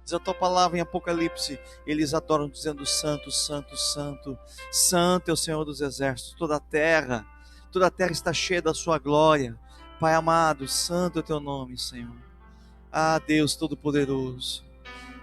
Diz a tua palavra em Apocalipse, eles adoram dizendo: Santo, Santo, Santo, Santo é o Senhor dos Exércitos. Toda a terra está cheia da sua glória. Pai amado, santo é o teu nome, Senhor. Ah, Deus Todo-Poderoso,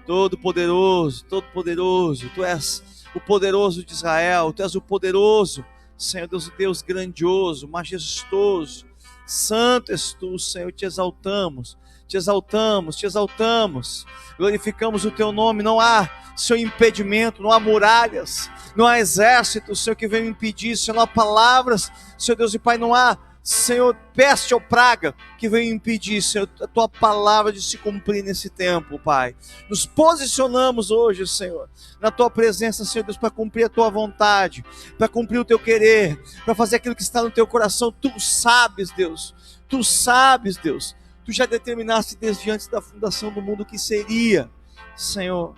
Todo-Poderoso, Todo-Poderoso, Tu és o poderoso de Israel, Tu és o poderoso, Senhor Deus, o Deus grandioso, majestoso, santo és Tu, Senhor, te exaltamos, te exaltamos, te exaltamos, glorificamos o Teu nome. Não há, Senhor, impedimento, não há muralhas, não há exército, Senhor, que venha impedir, Senhor, não há palavras, Senhor Deus e Pai, não há, Senhor, peste ou praga que venha impedir, Senhor, a Tua palavra de se cumprir nesse tempo, Pai. Nos posicionamos hoje, Senhor, na Tua presença, Senhor Deus, para cumprir a Tua vontade, para cumprir o Teu querer, para fazer aquilo que está no Teu coração. Tu sabes, Deus, Tu sabes, Deus, Tu já determinaste desde antes da fundação do mundo o que seria, Senhor,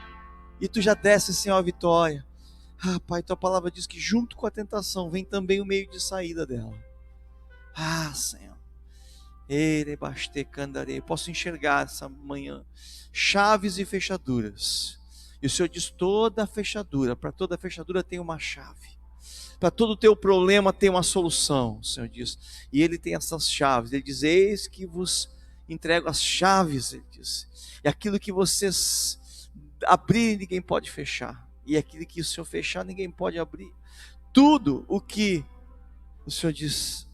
e Tu já deste, Senhor, a vitória. Ah, Pai, Tua palavra diz que junto com a tentação vem também o meio de saída dela. Ah, Senhor, posso enxergar essa manhã chaves e fechaduras, e o Senhor diz: toda fechadura, para toda fechadura tem uma chave, para todo o teu problema tem uma solução, o Senhor diz, e Ele tem essas chaves. Ele diz: eis que vos entrego as chaves, Ele diz, e aquilo que vocês abrirem ninguém pode fechar, e aquilo que o Senhor fechar ninguém pode abrir. Tudo o que o Senhor diz,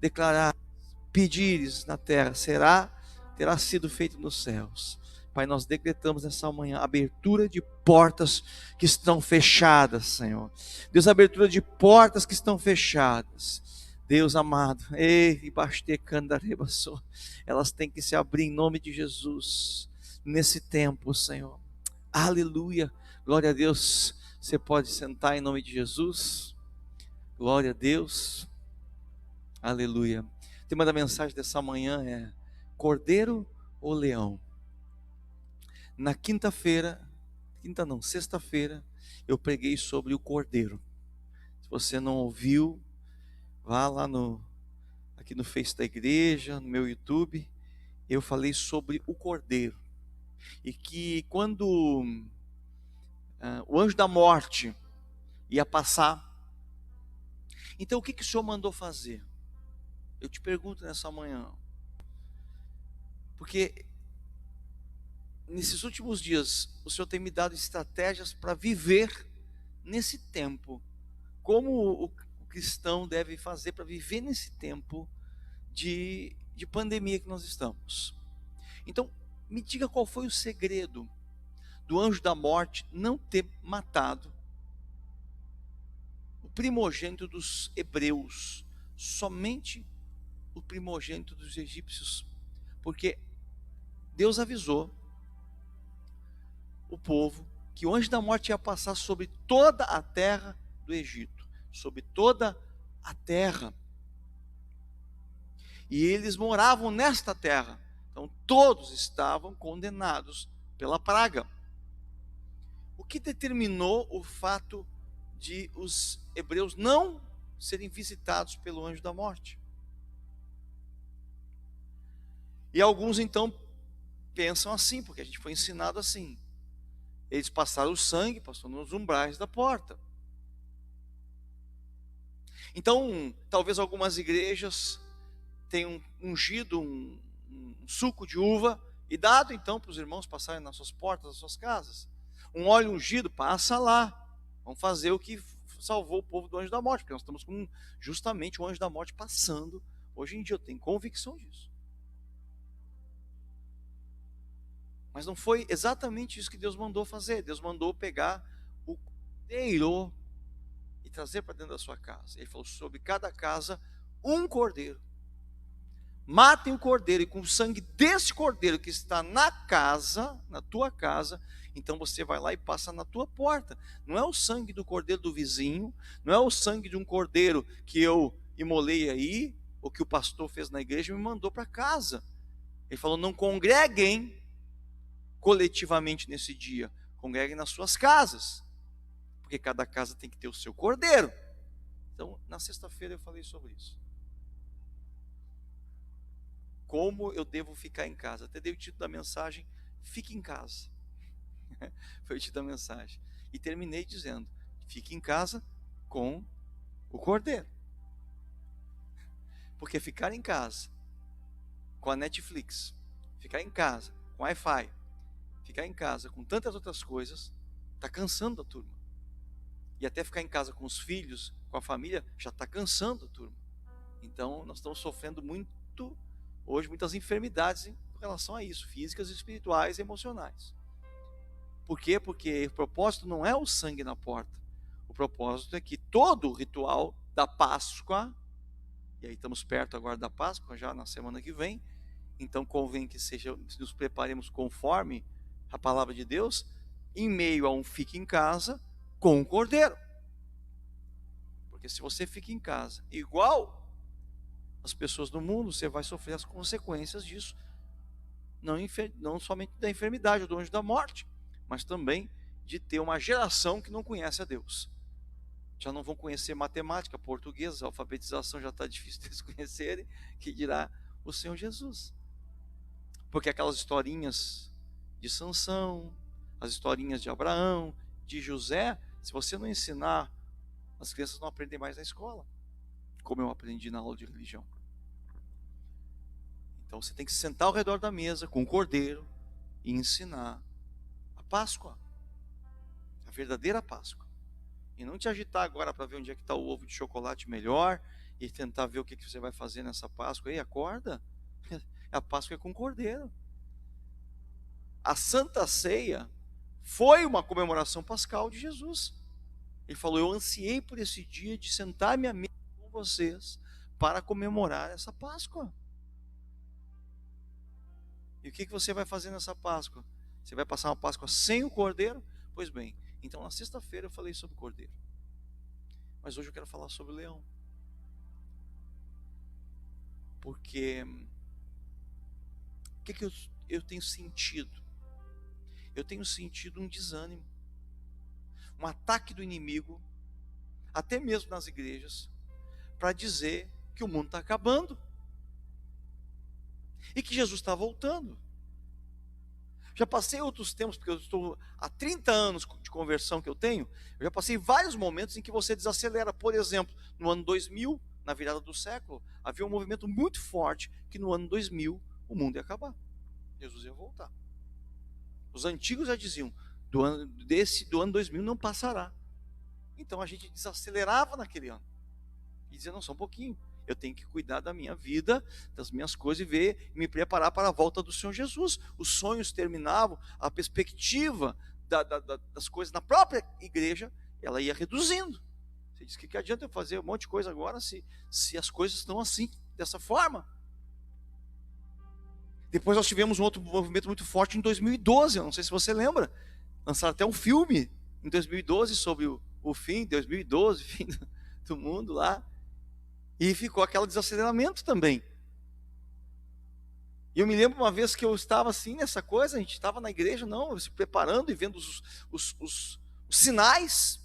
declarar, pedires na terra, terá sido feito nos céus. Pai, nós decretamos nessa manhã abertura de portas que estão fechadas, Senhor. Deus, abertura de portas que estão fechadas. Deus amado, elas têm que se abrir em nome de Jesus, nesse tempo, Senhor. Aleluia, glória a Deus. Você pode sentar em nome de Jesus. Glória a Deus. Aleluia. O tema da mensagem dessa manhã é Cordeiro ou Leão? Na sexta-feira, eu preguei sobre o Cordeiro. Se você não ouviu, vá lá aqui no Face da igreja, no meu YouTube, eu falei sobre o Cordeiro. E que quando o anjo da morte ia passar, então o que o Senhor mandou fazer? Eu te pergunto nessa manhã, porque nesses últimos dias o Senhor tem me dado estratégias para viver nesse tempo, como o cristão deve fazer para viver nesse tempo de pandemia que nós estamos. Então, me diga qual foi o segredo do anjo da morte não ter matado o primogênito dos hebreus, somente o primogênito dos egípcios, porque Deus avisou o povo que o anjo da morte ia passar sobre toda a terra do Egito, sobre toda a terra, e eles moravam nesta terra, então todos estavam condenados pela praga. O que determinou o fato de os hebreus não serem visitados pelo anjo da morte? E alguns então pensam assim, porque a gente foi ensinado assim. Eles passaram o sangue, passou nos umbrais da porta. Então, talvez algumas igrejas tenham ungido um suco de uva e dado então para os irmãos passarem nas suas portas, nas suas casas. Um óleo ungido, passa lá. Vamos fazer o que salvou o povo do anjo da morte, porque nós estamos com justamente o anjo da morte passando. Hoje em dia eu tenho convicção disso. Mas não foi exatamente isso que Deus mandou fazer. Deus mandou pegar o cordeiro e trazer para dentro da sua casa. Ele falou: sobre cada casa, um cordeiro. Matem o cordeiro, e com o sangue desse cordeiro que está na casa, na tua casa, então você vai lá e passa na tua porta. Não é o sangue do cordeiro do vizinho, não é o sangue de um cordeiro que eu imolei aí, ou que o pastor fez na igreja e me mandou para casa. Ele falou: não congreguem coletivamente nesse dia, congreguem nas suas casas, porque cada casa tem que ter o seu cordeiro. Então, na sexta-feira eu falei sobre isso. Como eu devo ficar em casa? Até dei o título da mensagem: fique em casa. Foi o título da mensagem. E terminei dizendo: fique em casa com o cordeiro. Porque ficar em casa com a Netflix, ficar em casa com Wi-Fi, ficar em casa com tantas outras coisas, está cansando a turma. E até ficar em casa com os filhos, com a família, já está cansando a turma. Então nós estamos sofrendo muito, hoje, muitas enfermidades em relação a isso, físicas, espirituais e emocionais. Por quê? Porque o propósito não é o sangue na porta. O propósito é que todo o ritual da Páscoa, e aí estamos perto agora da Páscoa, já na semana que vem, então convém que nos preparemos conforme a palavra de Deus, em meio a um fique em casa com o cordeiro. Porque se você fica em casa igual as pessoas do mundo, você vai sofrer as consequências disso, não somente da enfermidade ou do anjo da morte, mas também de ter uma geração que não conhece a Deus. Já não vão conhecer matemática, português, a alfabetização já está difícil de eles conhecerem, que dirá o Senhor Jesus. Porque aquelas historinhas de Sansão, as historinhas de Abraão, de José, se você não ensinar, as crianças não aprendem mais na escola, como eu aprendi na aula de religião. Então você tem que sentar ao redor da mesa com o cordeiro e ensinar a Páscoa, a verdadeira Páscoa. E não te agitar agora para ver onde é que está o ovo de chocolate melhor e tentar ver o que você vai fazer nessa Páscoa. Ei, acorda, a Páscoa é com o cordeiro. A Santa Ceia foi uma comemoração pascal de Jesus. Ele falou: eu ansiei por esse dia de sentar-me à mesa com vocês para comemorar essa Páscoa. E o que você vai fazer nessa Páscoa? Você vai passar uma Páscoa sem o cordeiro? Pois bem, então na sexta-feira eu falei sobre o cordeiro. Mas hoje eu quero falar sobre o leão. Porque o que eu tenho sentido? Eu tenho sentido um desânimo, um ataque do inimigo, até mesmo nas igrejas, para dizer que o mundo está acabando e que Jesus está voltando. Já passei outros tempos, porque eu estou há 30 anos de conversão que eu tenho, eu já passei vários momentos em que você desacelera. Por exemplo, no ano 2000, na virada do século, havia um movimento muito forte que no ano 2000 o mundo ia acabar, Jesus ia voltar. Os antigos já diziam: do ano 2000 não passará. Então a gente desacelerava naquele ano e dizia: não, só um pouquinho, eu tenho que cuidar da minha vida, das minhas coisas e me preparar para a volta do Senhor Jesus. Os sonhos terminavam, a perspectiva das coisas na própria igreja, ela ia reduzindo. Você diz: que adianta eu fazer um monte de coisa agora se as coisas estão assim, dessa forma? Depois nós tivemos um outro movimento muito forte em 2012, eu não sei se você lembra, lançaram até um filme em 2012 sobre o fim, 2012, fim do mundo lá, e ficou aquele desaceleramento também. E eu me lembro uma vez que eu estava assim nessa coisa, a gente estava na igreja, se preparando e vendo os sinais,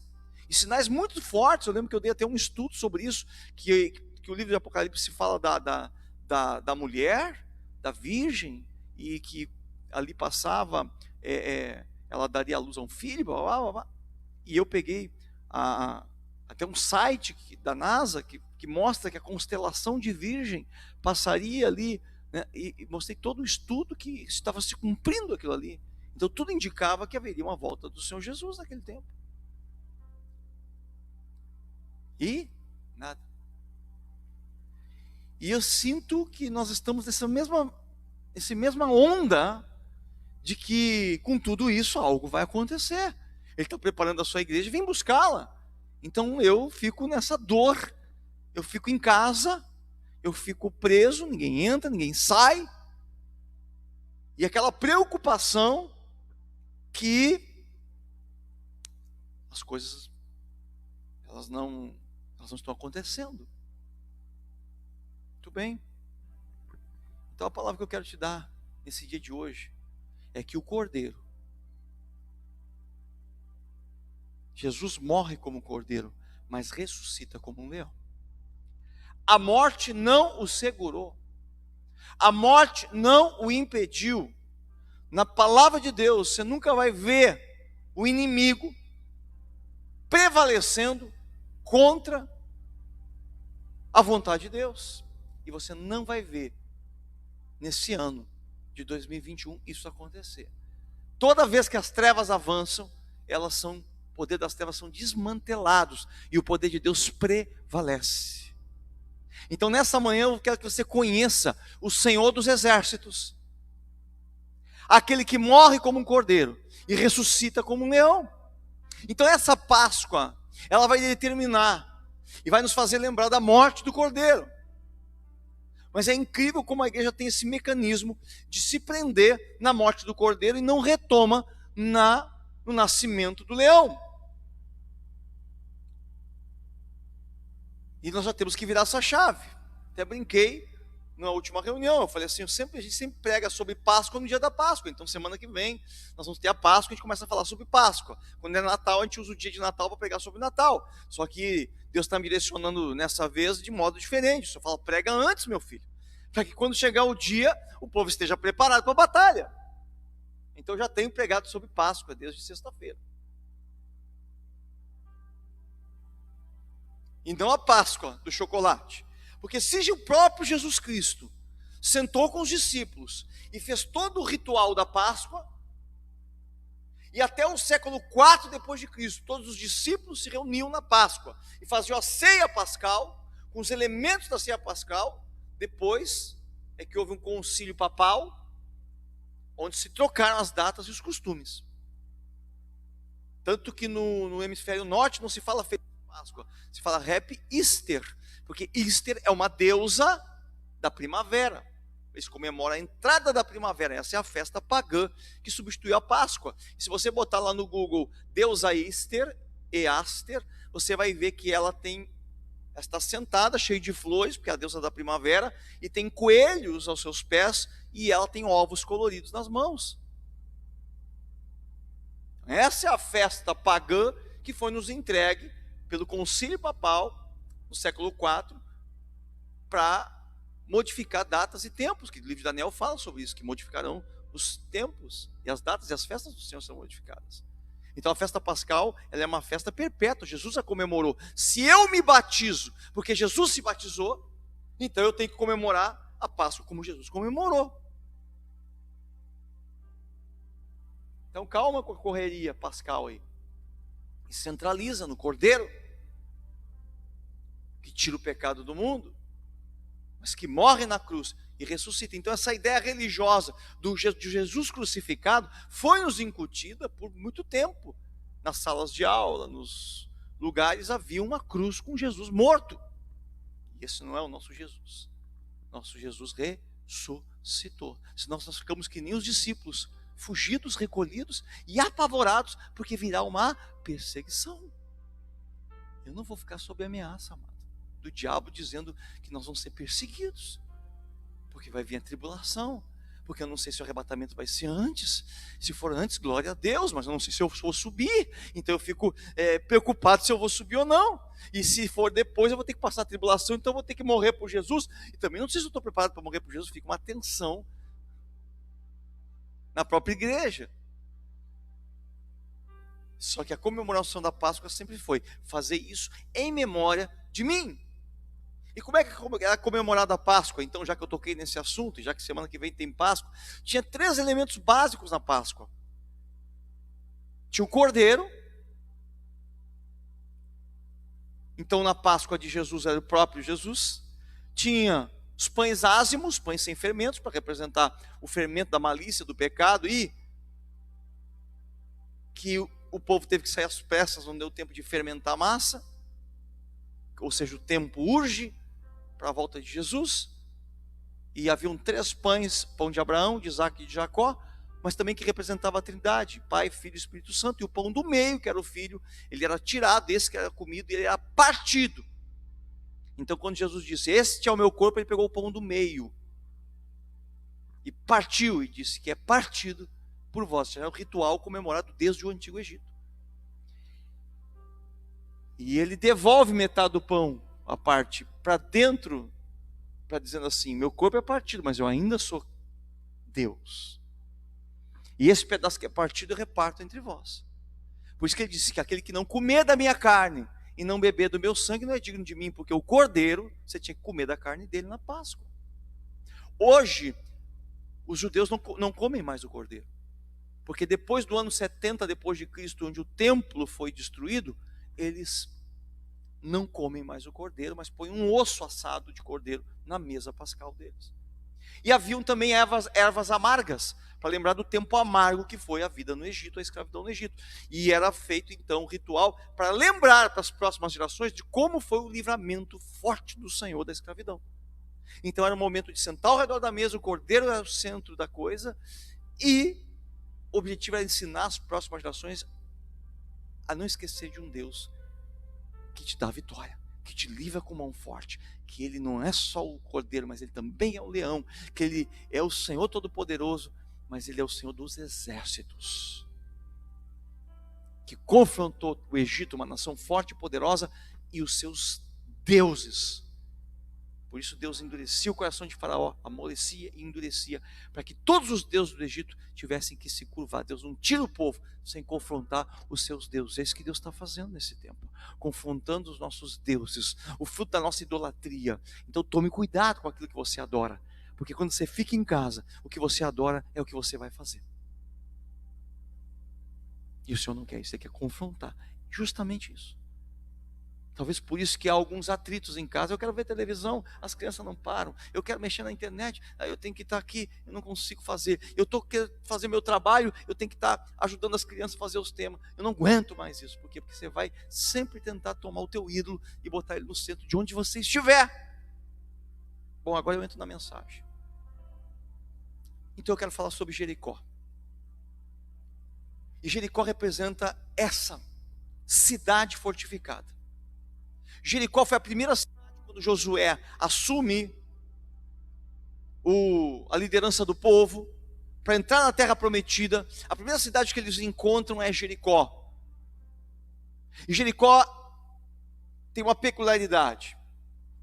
e sinais muito fortes. Eu lembro que eu dei até um estudo sobre isso, que o livro de Apocalipse fala da mulher, da virgem, e que ali passava, ela daria à luz a um filho, blá, blá, blá, blá. E eu peguei até um site da NASA que mostra que a constelação de Virgem passaria ali, né, e mostrei todo o estudo que estava se cumprindo aquilo ali. Então tudo indicava que haveria uma volta do Senhor Jesus naquele tempo. E nada. E eu sinto que nós estamos nessa mesma onda de que com tudo isso algo vai acontecer. Ele está preparando a sua igreja e vem buscá-la. Então eu fico nessa dor, eu fico em casa, eu fico preso, ninguém entra, ninguém sai. E aquela preocupação que as coisas elas não estão acontecendo. Muito bem. Então a palavra que eu quero te dar nesse dia de hoje é que o cordeiro, Jesus morre como cordeiro, mas ressuscita como um leão. A morte não o segurou, a morte não o impediu Na palavra de Deus, você nunca vai ver o inimigo prevalecendo contra a vontade de Deus. E você não vai ver nesse ano de 2021 isso acontecer. Toda vez que as trevas avançam, o poder das trevas são desmantelados e o poder de Deus prevalece. Então nessa manhã eu quero que você conheça o Senhor dos Exércitos, aquele que morre como um cordeiro e ressuscita como um leão. Então essa Páscoa, ela vai determinar e vai nos fazer lembrar da morte do cordeiro. Mas é incrível como a igreja tem esse mecanismo de se prender na morte do cordeiro e não retoma no nascimento do leão. E nós já temos que virar essa chave. Até brinquei na última reunião, eu falei assim, a gente sempre prega sobre Páscoa no dia da Páscoa. Então semana que vem nós vamos ter a Páscoa, a gente começa a falar sobre Páscoa. Quando é Natal, a gente usa o dia de Natal para pregar sobre Natal. Só que Deus está me direcionando nessa vez de modo diferente. Só fala, prega antes, meu filho, para que quando chegar o dia, o povo esteja preparado para a batalha. Então eu já tenho pregado sobre Páscoa desde sexta-feira. E não a Páscoa do chocolate. Porque se o próprio Jesus Cristo sentou com os discípulos e fez todo o ritual da Páscoa, e até o século IV depois de Cristo, todos os discípulos se reuniam na Páscoa e faziam a ceia pascal, com os elementos da ceia pascal. Depois é que houve um concílio papal, onde se trocaram as datas e os costumes. Tanto que no hemisfério norte não se fala feliz Páscoa, se fala Happy Easter, porque Easter é uma deusa da primavera. Eles comemoram a entrada da primavera. Essa é a festa pagã que substituiu a Páscoa. E se você botar lá no Google deusa Easter, Easter, você vai ver que ela está sentada, cheia de flores, porque é a deusa da primavera, e tem coelhos aos seus pés, e ela tem ovos coloridos nas mãos. Essa é a festa pagã que foi nos entregue pelo concílio papal no século IV para modificar datas e tempos, que o livro de Daniel fala sobre isso, que modificarão os tempos e as datas e as festas do Senhor são modificadas. Então a festa pascal, ela é uma festa perpétua, Jesus a comemorou. Se eu me batizo, porque Jesus se batizou, então eu tenho que comemorar a Páscoa como Jesus comemorou. Então calma com a correria pascal aí. E centraliza no Cordeiro, que tira o pecado do mundo, mas que morre na cruz e ressuscita. Então essa ideia religiosa de Jesus crucificado foi nos incutida por muito tempo. Nas salas de aula, nos lugares, havia uma cruz com Jesus morto. E esse não é o nosso Jesus. Nosso Jesus ressuscitou. Senão nós ficamos que nem os discípulos, fugidos, recolhidos e apavorados, porque virá uma perseguição. Eu não vou ficar sob ameaça, amado, do diabo dizendo que nós vamos ser perseguidos, porque vai vir a tribulação, porque eu não sei se o arrebatamento vai ser antes. Se for antes, glória a Deus, mas eu não sei se eu vou subir, então eu fico preocupado se eu vou subir ou não. E se for depois, eu vou ter que passar a tribulação, então eu vou ter que morrer por Jesus, e também não sei se eu estou preparado para morrer por Jesus. Fica uma tensão na própria igreja. Só que a comemoração da Páscoa sempre foi fazer isso em memória de mim. E como é que era comemorada a Páscoa? Então, já que eu toquei nesse assunto, e já que semana que vem tem Páscoa, tinha 3 elementos básicos na Páscoa. Tinha o cordeiro. Então, na Páscoa de Jesus era o próprio Jesus. Tinha os pães ázimos, pães sem fermentos, para representar o fermento da malícia, do pecado, e que o povo teve que sair às pressas, não deu tempo de fermentar a massa, ou seja, o tempo urge para a volta de Jesus. E haviam 3 pães, pão de Abraão, de Isaac e de Jacó, mas também que representava a Trindade, Pai, Filho e Espírito Santo. E o pão do meio, que era o Filho, ele era tirado, esse que era comido, e ele era partido. Então quando Jesus disse, este é o meu corpo, ele pegou o pão do meio e partiu, e disse que é partido por vós. Era o ritual comemorado desde o Antigo Egito. E ele devolve metade do pão, a parte, para dentro, para dizendo assim, meu corpo é partido, mas eu ainda sou Deus. E esse pedaço que é partido eu reparto entre vós. Por isso que ele disse que aquele que não comer da minha carne e não beber do meu sangue não é digno de mim, porque o cordeiro, você tinha que comer da carne dele na Páscoa. Hoje, os judeus não comem mais o cordeiro. Porque depois do ano 70 depois de Cristo, onde o templo foi destruído, eles não comem mais o cordeiro, mas põem um osso assado de cordeiro na mesa pascal deles. E haviam também ervas amargas, para lembrar do tempo amargo que foi a vida no Egito, a escravidão no Egito. E era feito então um ritual para lembrar para as próximas gerações de como foi o livramento forte do Senhor da escravidão. Então era um momento de sentar ao redor da mesa, o cordeiro era o centro da coisa, e o objetivo era ensinar as próximas gerações a não esquecer de um Deus que te dá a vitória, que te livra com mão forte, que Ele não é só o cordeiro, mas Ele também é o leão, que Ele é o Senhor Todo-Poderoso, mas Ele é o Senhor dos exércitos, que confrontou o Egito, uma nação forte e poderosa, e os seus deuses. Por isso Deus endurecia o coração de Faraó, amolecia e endurecia, para que todos os deuses do Egito tivessem que se curvar. Deus não tira o povo sem confrontar os seus deuses. É isso que Deus está fazendo nesse tempo, confrontando os nossos deuses, o fruto da nossa idolatria. Então tome cuidado com aquilo que você adora, porque quando você fica em casa, o que você adora é o que você vai fazer. E o Senhor não quer isso, Ele quer confrontar justamente isso. Talvez por isso que há alguns atritos em casa. Eu quero ver televisão, as crianças não param. Eu quero mexer na internet, aí eu tenho que estar aqui, eu não consigo fazer. Eu estou querendo fazer meu trabalho, eu tenho que estar ajudando as crianças a fazer os temas. Eu não aguento mais isso. Por quê? Porque você vai sempre tentar tomar o teu ídolo e botar ele no centro de onde você estiver. Bom, agora eu entro na mensagem. Então eu quero falar sobre Jericó. E Jericó representa essa cidade fortificada. Jericó foi a primeira cidade quando Josué assume a liderança do povo para entrar na terra prometida. A primeira cidade que eles encontram é Jericó. E Jericó tem uma peculiaridade.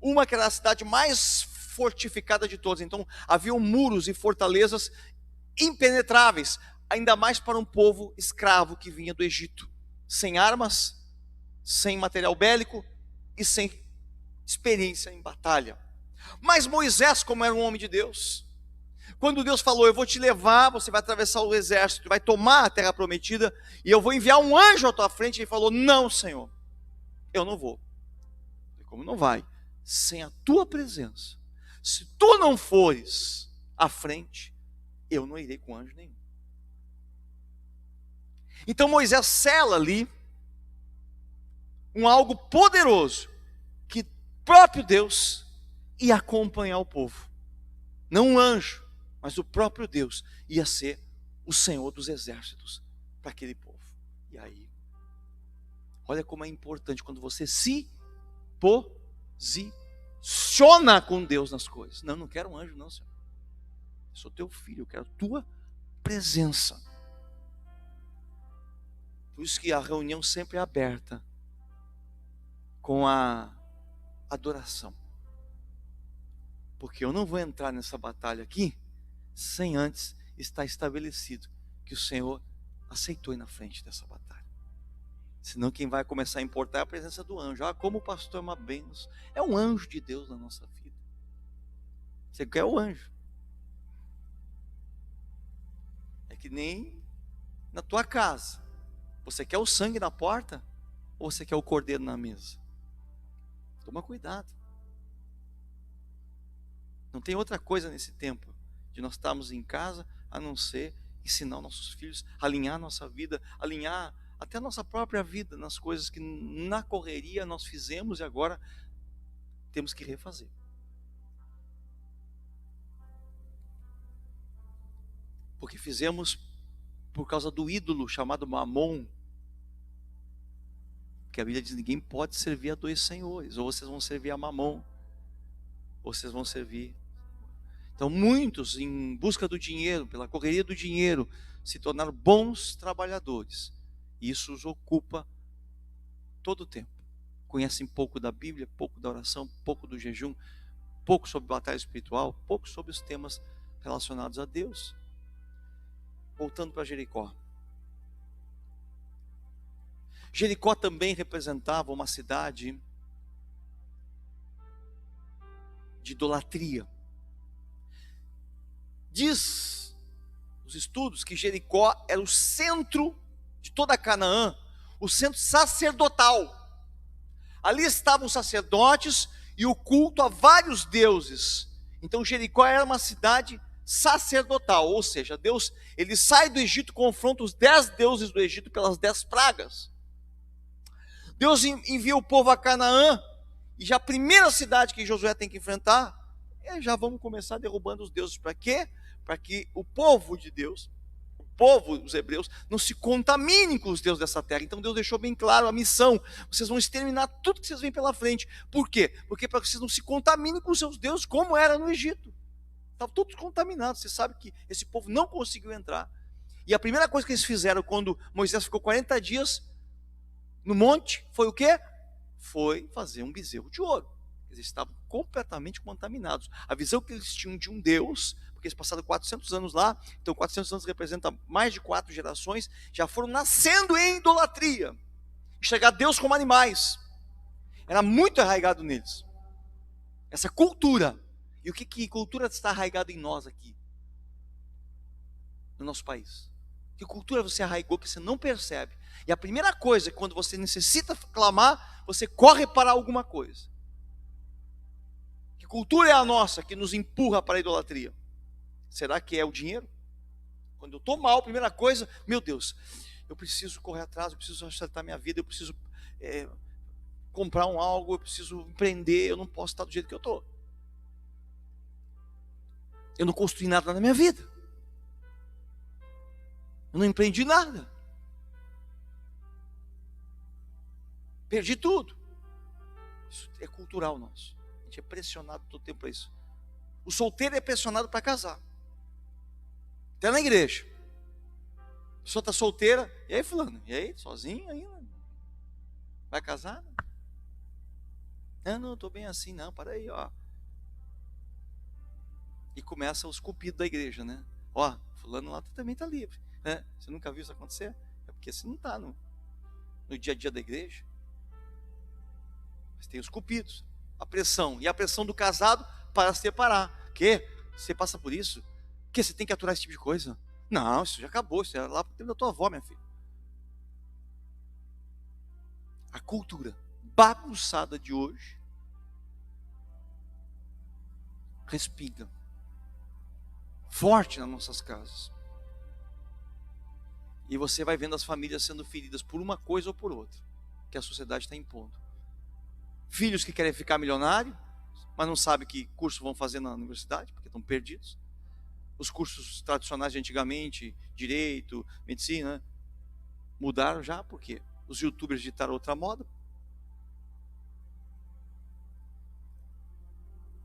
Uma que era a cidade mais fortificada de todas. Então haviam muros e fortalezas impenetráveis, ainda mais para um povo escravo que vinha do Egito, sem armas, sem material bélico e sem experiência em batalha. Mas Moisés, como era um homem de Deus, quando Deus falou, eu vou te levar, você vai atravessar o exército, vai tomar a terra prometida, e eu vou enviar um anjo à tua frente, ele falou, não, Senhor, eu não vou. Como não vai? Sem a tua presença, se tu não fores à frente, eu não irei com anjo nenhum. Então Moisés sela ali algo poderoso, que próprio Deus ia acompanhar o povo. Não um anjo, mas o próprio Deus ia ser o Senhor dos exércitos para aquele povo. E aí, olha como é importante quando você se posiciona com Deus nas coisas. Não, não quero um anjo não, Senhor. Eu sou teu filho, eu quero a tua presença. Por isso que a reunião sempre é aberta com a adoração. Porque eu não vou entrar nessa batalha aqui sem antes estar estabelecido que o Senhor aceitou ir na frente dessa batalha. Senão quem vai começar a importar é a presença do anjo. Ah, como o pastor é uma bênção. É um anjo de Deus na nossa vida. Você quer o anjo. É que nem na tua casa. Você quer o sangue na porta ou você quer o cordeiro na mesa? Toma cuidado. Não tem outra coisa nesse tempo de nós estarmos em casa a não ser ensinar nossos filhos, alinhar a nossa vida, alinhar até a nossa própria vida nas coisas que na correria nós fizemos e agora temos que refazer. Porque fizemos por causa do ídolo chamado Mamon. Que a Bíblia diz, ninguém pode servir a dois senhores, ou vocês vão servir a Mamon, ou vocês vão servir. Então muitos, em busca do dinheiro, pela correria do dinheiro, se tornaram bons trabalhadores, e isso os ocupa todo o tempo. Conhecem pouco da Bíblia, pouco da oração, pouco do jejum, pouco sobre batalha espiritual, pouco sobre os temas relacionados a Deus. Voltando para Jericó. Jericó também representava uma cidade de idolatria. Diz os estudos que Jericó era o centro de toda Canaã, o centro sacerdotal. Ali estavam os sacerdotes e o culto a vários deuses. Então Jericó era uma cidade sacerdotal, ou seja, Deus, ele sai do Egito, confronta os 10 deuses do Egito pelas 10 pragas. Deus envia o povo a Canaã, e já a primeira cidade que Josué tem que enfrentar, já vamos começar derrubando os deuses. Para quê? Para que o povo de Deus, o povo, os hebreus, não se contaminem com os deuses dessa terra. Então Deus deixou bem claro a missão: vocês vão exterminar tudo que vocês veem pela frente. Por quê? Porque para que vocês não se contaminem com os seus deuses, como era no Egito. Estavam todos contaminados. Você sabe que esse povo não conseguiu entrar. E a primeira coisa que eles fizeram quando Moisés ficou 40 dias no monte, foi o quê? Foi fazer um bezerro de ouro. Eles estavam completamente contaminados. A visão que eles tinham de um Deus, porque eles passaram 400 anos lá, então 400 anos representa mais de 4 gerações, já foram nascendo em idolatria, enxergar Deus como animais. Era muito arraigado neles, essa cultura. E o que cultura está arraigada em nós aqui, no nosso país? Que cultura você arraigou que você não percebe? E a primeira coisa, quando você necessita clamar, você corre para alguma coisa. Que cultura é a nossa que nos empurra para a idolatria? Será que é o dinheiro? Quando eu estou mal, a primeira coisa, meu Deus, eu preciso correr atrás, eu preciso acertar minha vida, eu preciso comprar algo, eu preciso empreender, eu não posso estar do jeito que eu estou. Eu não construí nada na minha vida. Eu não empreendi nada. Perdi tudo. Isso é cultural nosso. A gente é pressionado todo tempo para isso. O solteiro é pressionado para casar. Até na igreja. A pessoa está solteira. E aí, fulano? E aí, sozinho ainda? Vai casar? Não, estou bem assim. Não, para aí, ó. E começa os cupidos da igreja, né? Ó, fulano lá também está livre. Né? Você nunca viu isso acontecer? É porque você não está no dia a dia da igreja. Mas tem os cupidos, a pressão. E a pressão do casado para se separar. Que? Você passa por isso? Que você tem que aturar esse tipo de coisa? Não, isso já acabou. Isso era lá pro tempo da tua avó, minha filha. A cultura bagunçada de hoje respinga forte nas nossas casas. E você vai vendo as famílias sendo feridas por uma coisa ou por outra, que a sociedade está impondo. Filhos que querem ficar milionários, mas não sabem que curso vão fazer na universidade, porque estão perdidos. Os cursos tradicionais de antigamente, direito, medicina, mudaram já, porque os youtubers ditaram outra moda.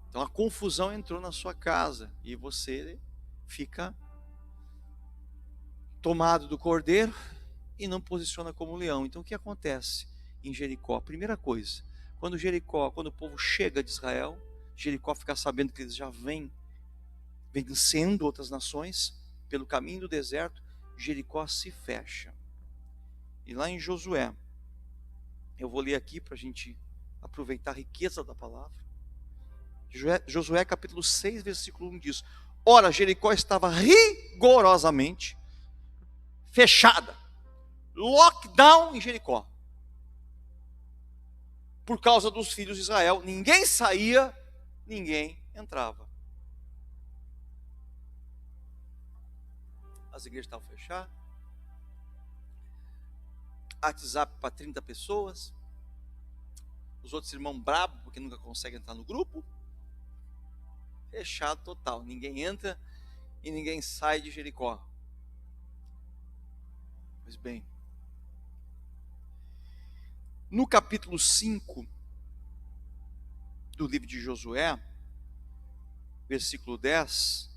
Então a confusão entrou na sua casa e você fica tomado do cordeiro e não posiciona como leão. Então o que acontece em Jericó? Primeira coisa, quando o povo chega de Israel, Jericó fica sabendo que eles já vêm vencendo outras nações pelo caminho do deserto, Jericó se fecha. E lá em Josué, eu vou ler aqui para a gente aproveitar a riqueza da palavra. Josué capítulo 6, versículo 1 diz: ora, Jericó estava rigorosamente fechada, lockdown em Jericó, por causa dos filhos de Israel. Ninguém saía, ninguém entrava. As igrejas estavam fechadas, WhatsApp para 30 pessoas, os outros irmãos bravos porque nunca conseguem entrar no grupo. Fechado total, ninguém entra e ninguém sai de Jericó. Pois bem, no capítulo 5 do livro de Josué, versículo 10,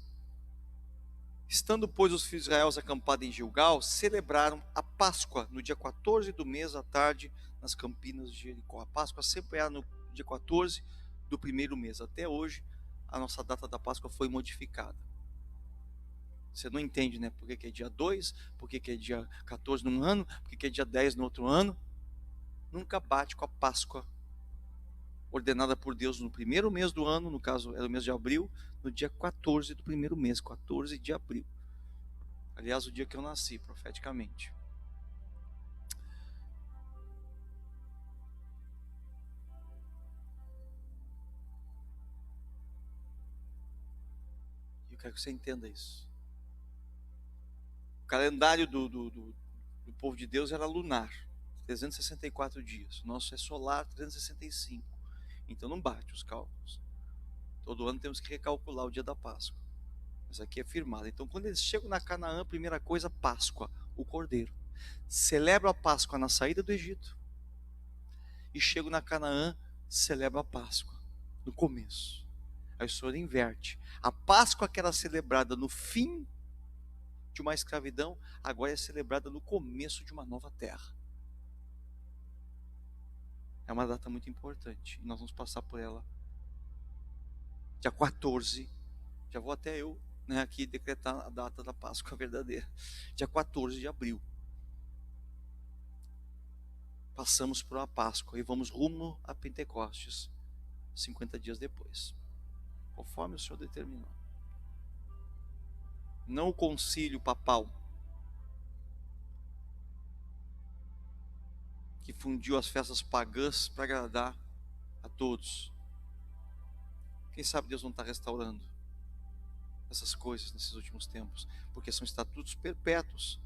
estando, pois, os filhos de Israel acampados em Gilgal, celebraram a Páscoa no dia 14 do mês à tarde, nas campinas de Jericó. A Páscoa sempre era no dia 14 do primeiro mês. Até hoje, a nossa data da Páscoa foi modificada. Você não entende, né? Por que é dia 2, por que é dia 14 num ano, por que é dia 10 no outro ano. Nunca bate com a Páscoa ordenada por Deus no primeiro mês do ano, no caso era o mês de abril, no dia 14 do primeiro mês, 14 de abril. Aliás, o dia que eu nasci, profeticamente. Eu quero que você entenda isso. O calendário do povo de Deus era lunar, 364 dias. O nosso é solar, 365. Então não bate os cálculos. Todo ano temos que recalcular o dia da Páscoa. Mas aqui é firmado. Então quando eles chegam na Canaã, primeira coisa, Páscoa, o Cordeiro. Celebra a Páscoa na saída do Egito. E chegam na Canaã, celebra a Páscoa no começo. Aí o Senhor inverte. A Páscoa que era celebrada no fim de uma escravidão, agora é celebrada no começo de uma nova terra. É uma data muito importante. E nós vamos passar por ela. Dia 14. Já vou até eu, aqui decretar a data da Páscoa verdadeira. Dia 14 de abril. Passamos por uma Páscoa e vamos rumo a Pentecostes, 50 dias depois. Conforme o Senhor determinou. Não o concílio papal, que fundiu as festas pagãs para agradar a todos. Quem sabe Deus não está restaurando essas coisas nesses últimos tempos, porque são estatutos perpétuos.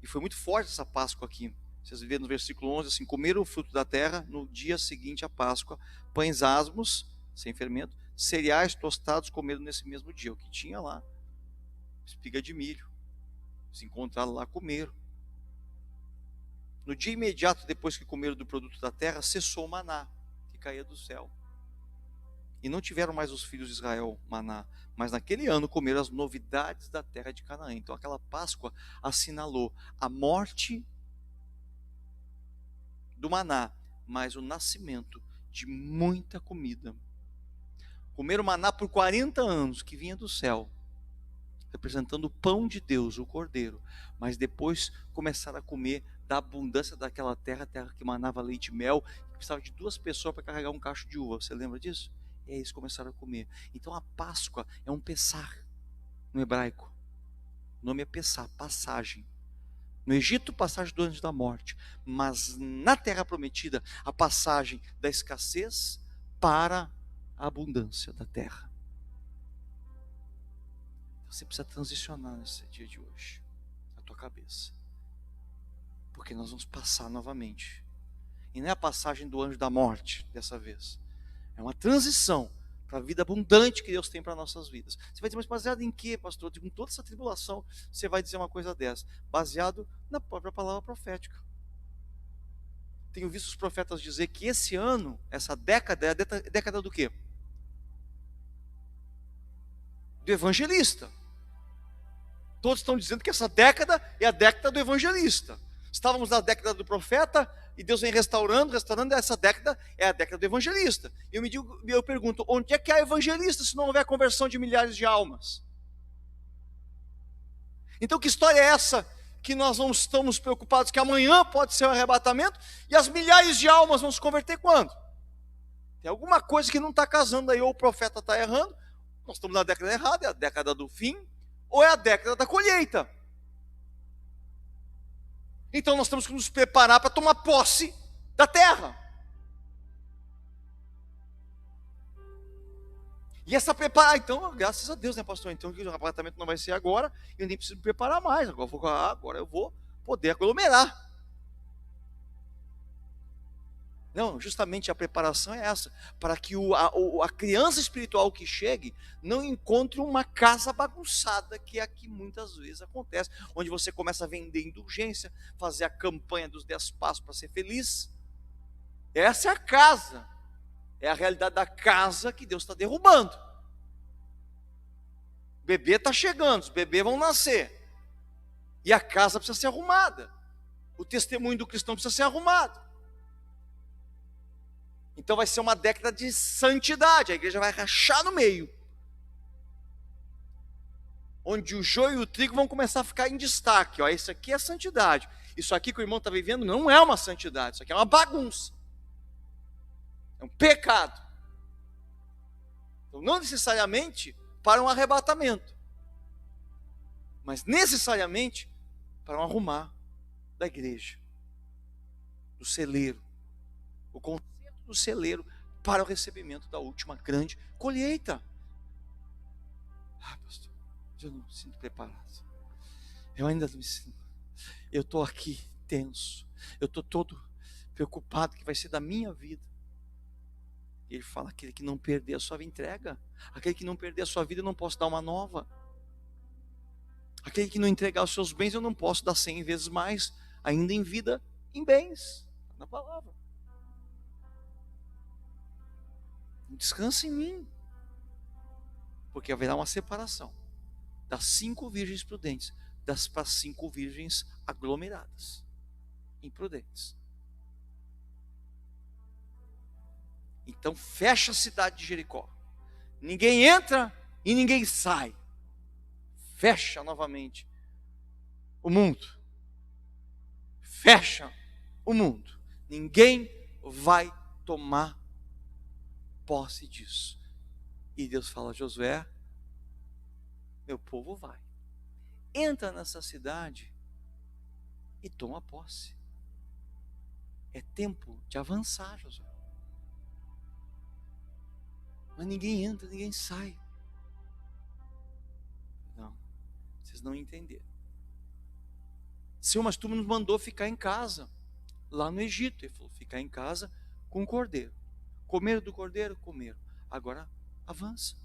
E foi muito forte essa Páscoa aqui. Vocês vêem no versículo 11, assim, comeram o fruto da terra no dia seguinte à Páscoa, pães asmos, sem fermento, cereais tostados comeram nesse mesmo dia. O que tinha lá, espiga de milho, se encontraram lá, comeram. No dia imediato depois que comeram do produto da terra, cessou o maná, que caía do céu. E não tiveram mais os filhos de Israel maná, mas naquele ano comeram as novidades da terra de Canaã. Então aquela Páscoa assinalou a morte do maná, mas o nascimento de muita comida. Comeram maná por 40 anos, que vinha do céu, representando o pão de Deus, o Cordeiro. Mas depois começaram a comer da abundância daquela terra, terra que manava leite e mel, que precisava de 2 pessoas para carregar um cacho de uva. Você lembra disso? E aí eles começaram a comer. Então a Páscoa é um Pessar no hebraico. O nome é Pessar, passagem. No Egito, passagem do anjo da morte. Mas na terra prometida, a passagem da escassez para a abundância da terra. Você precisa transicionar nesse dia de hoje, a tua cabeça. Porque nós vamos passar novamente. E não é a passagem do anjo da morte, dessa vez. É uma transição para a vida abundante que Deus tem para nossas vidas. Você vai dizer, mas baseado em quê, pastor? Com toda essa tribulação, você vai dizer uma coisa dessa. Baseado na própria palavra profética. Tenho visto os profetas dizer que esse ano, essa década, é a década do quê? Do evangelista. Todos estão dizendo que essa década é a década do evangelista. Estávamos na década do profeta e Deus vem restaurando, essa década é a década do evangelista. E eu pergunto, onde é que há evangelista se não houver conversão de milhares de almas? Então que história é essa que nós não estamos preocupados que amanhã pode ser o arrebatamento e as milhares de almas vão se converter quando? Tem alguma coisa que não está casando aí, ou o profeta está errando, nós estamos na década errada, é a década do fim, ou é a década da colheita. Então nós temos que nos preparar para tomar posse da terra. E essa preparação, então, graças a Deus, né, pastor? Então o arrebatamento não vai ser agora, eu nem preciso me preparar mais. Agora eu vou poder aglomerar. Não, justamente a preparação é essa, para que a criança espiritual que chegue não encontre uma casa bagunçada, que é a que muitas vezes acontece, onde você começa a vender indulgência, fazer a campanha dos 10 passos para ser feliz. Essa é a casa, é a realidade da casa que Deus está derrubando. O bebê está chegando, os bebês vão nascer, e a casa precisa ser arrumada, o testemunho do cristão precisa ser arrumado. Então vai ser uma década de santidade, a igreja vai rachar no meio. onde o joio e o trigo vão começar a ficar em destaque. Ó, isso aqui é santidade. Isso aqui que o irmão está vivendo não é uma santidade, isso aqui é uma bagunça. É um pecado. Então, não necessariamente para um arrebatamento, mas necessariamente para um arrumar da igreja, do celeiro, o conceito do celeiro para o recebimento da última grande colheita. Ah, pastor, eu não me sinto preparado. Eu ainda não me sinto. Eu estou aqui tenso. Eu estou todo preocupado que vai ser da minha vida. E ele fala: aquele que não perder a sua vida, entrega. Aquele que não perder a sua vida, eu não posso dar uma nova. Aquele que não entregar os seus bens, eu não posso dar 100 vezes mais, ainda em vida, em bens. Na palavra. Descansa em mim. Porque haverá uma separação das 5 virgens prudentes para as 5 virgens aglomeradas, imprudentes. Então fecha a cidade de Jericó. Ninguém entra e ninguém sai. Fecha novamente o mundo. Fecha o mundo. Ninguém vai tomar posse disso. E Deus fala: Josué, meu povo vai. Entra nessa cidade e toma posse. É tempo de avançar, Josué. Mas ninguém entra, ninguém sai. Não, vocês não entenderam. Seu Masturbo nos mandou ficar em casa, lá no Egito. Ele falou: ficar em casa com o cordeiro. Comer do cordeiro? Comer. Agora avança.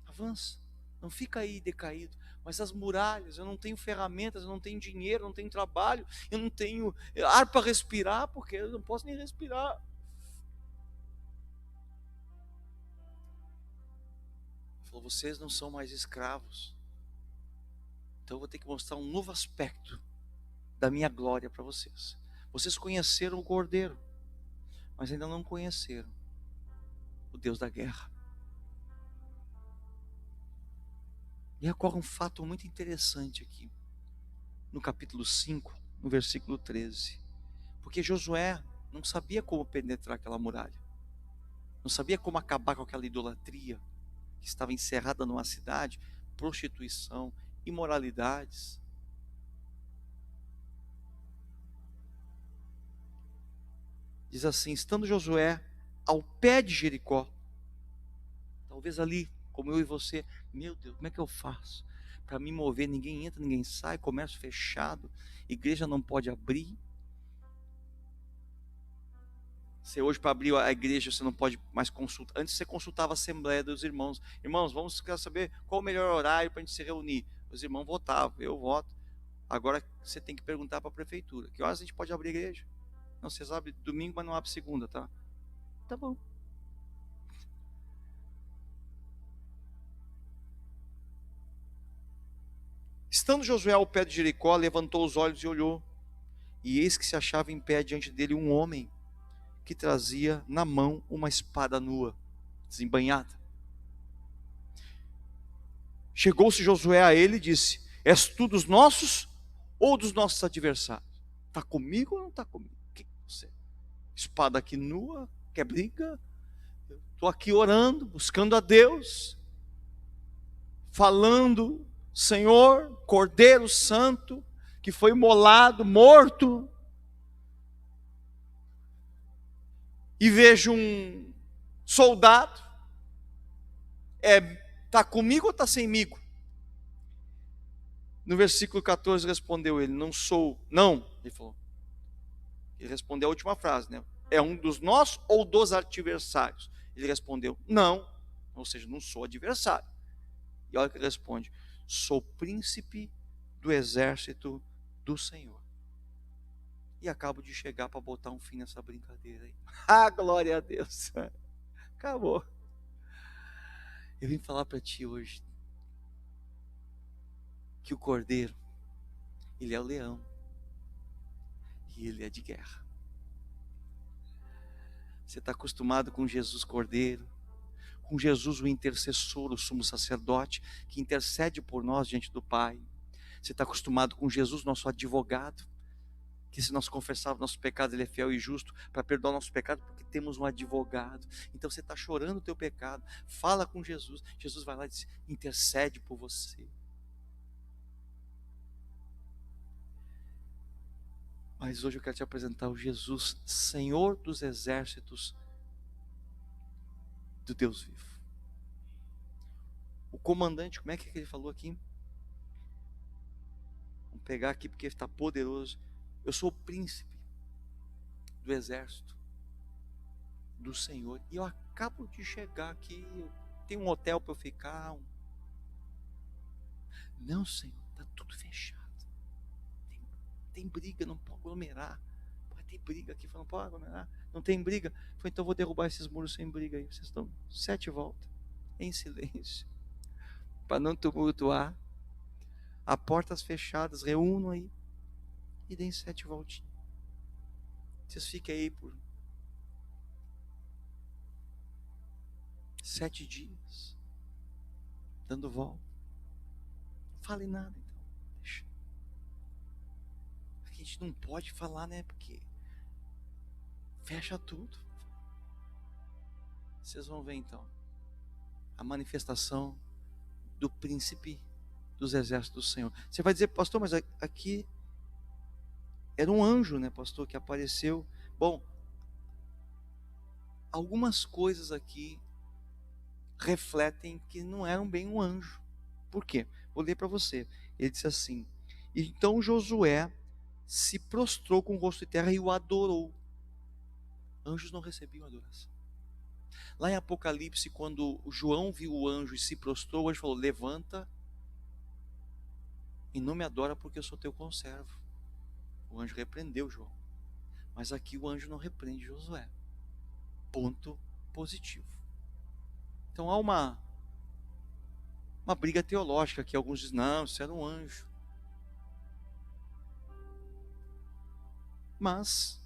Avança. Não fica aí decaído. Mas as muralhas, eu não tenho ferramentas, eu não tenho dinheiro, eu não tenho trabalho, eu não tenho ar para respirar, porque eu não posso nem respirar. Ele falou: vocês não são mais escravos. Então eu vou ter que mostrar um novo aspecto da minha glória para vocês. Vocês conheceram o Cordeiro, mas ainda não conheceram o Deus da guerra. E ocorre um fato muito interessante aqui, no capítulo 5, no versículo 13. Porque Josué não sabia como penetrar aquela muralha. Não sabia como acabar com aquela idolatria que estava encerrada numa cidade, prostituição, imoralidades. Diz assim: estando Josué ao pé de Jericó, talvez ali, como eu e você, meu Deus, como é que eu faço para me mover? Ninguém entra, ninguém sai, comércio fechado, igreja não pode abrir. Você hoje, para abrir a igreja, você não pode mais consultar. Antes você consultava a assembleia dos irmãos. Irmãos, vamos saber qual o melhor horário para a gente se reunir. Os irmãos votavam, eu voto. Agora você tem que perguntar para a prefeitura: que horas a gente pode abrir a igreja? Não, vocês abrem domingo, mas não abre segunda, tá? Tá bom. Estando Josué ao pé de Jericó, levantou os olhos e olhou. E eis que se achava em pé diante dele um homem que trazia na mão uma espada nua, desembainhada. Chegou-se Josué a ele e disse: és tu dos nossos ou dos nossos adversários? Está comigo ou não está comigo? O que você? Espada aqui nua, quer briga? Estou aqui orando, buscando a Deus, falando: Senhor, Cordeiro Santo, que foi imolado, morto, e vejo um soldado, está comigo ou está semigo? No versículo 14 respondeu ele: não sou, não, ele falou. Ele respondeu a última frase, né? É um dos nossos ou dos adversários? Ele respondeu: não, ou seja, não sou adversário. E olha o que ele responde: sou príncipe do exército do Senhor. E acabo de chegar para botar um fim nessa brincadeira aí. Ah, glória a Deus. Acabou. Eu vim falar para ti hoje que o Cordeiro, ele é o leão e ele é de guerra. Você está acostumado com Jesus Cordeiro, com Jesus, o intercessor, o sumo sacerdote, que intercede por nós diante do Pai. Você está acostumado com Jesus, nosso advogado, que se nós confessarmos nossos pecados, Ele é fiel e justo para perdoar nossos pecados, porque temos um advogado. Então você está chorando o teu pecado, fala com Jesus, Jesus vai lá e diz, intercede por você. Mas hoje eu quero te apresentar o Jesus, Senhor dos exércitos do Deus vivo. O comandante, como é que ele falou aqui? Vamos pegar aqui porque está poderoso. Eu sou o príncipe do exército do Senhor. E eu acabo de chegar aqui, eu tenho um hotel para eu ficar. Não, Senhor, está tudo fechado. Tem briga, não pode aglomerar. Pode ter briga aqui, não pode aglomerar. Não tem briga. Falei, então eu vou derrubar esses muros sem briga aí. Vocês estão 7 voltas, em silêncio, para não tumultuar. A portas fechadas, reúnam aí e deem 7 voltinhas. Vocês fiquem aí por 7 dias, dando volta. Não fale nada, então. Deixa. A gente não pode falar, né? Porque fecha tudo. Vocês vão ver, então, a manifestação do príncipe dos exércitos do Senhor. Você vai dizer, pastor, mas aqui era um anjo, né, pastor, que apareceu. Bom, algumas coisas aqui refletem que não eram bem um anjo. Por quê? Vou ler para você. Ele disse assim: então Josué se prostrou com o rosto de terra e o adorou. Anjos não recebiam adoração. Lá em Apocalipse, quando João viu o anjo e se prostrou, o anjo falou, levanta e não me adora porque eu sou teu conservo. O anjo repreendeu João. Mas aqui o anjo não repreende Josué. Ponto positivo. Então há uma briga teológica que alguns dizem, não, isso era um anjo. Mas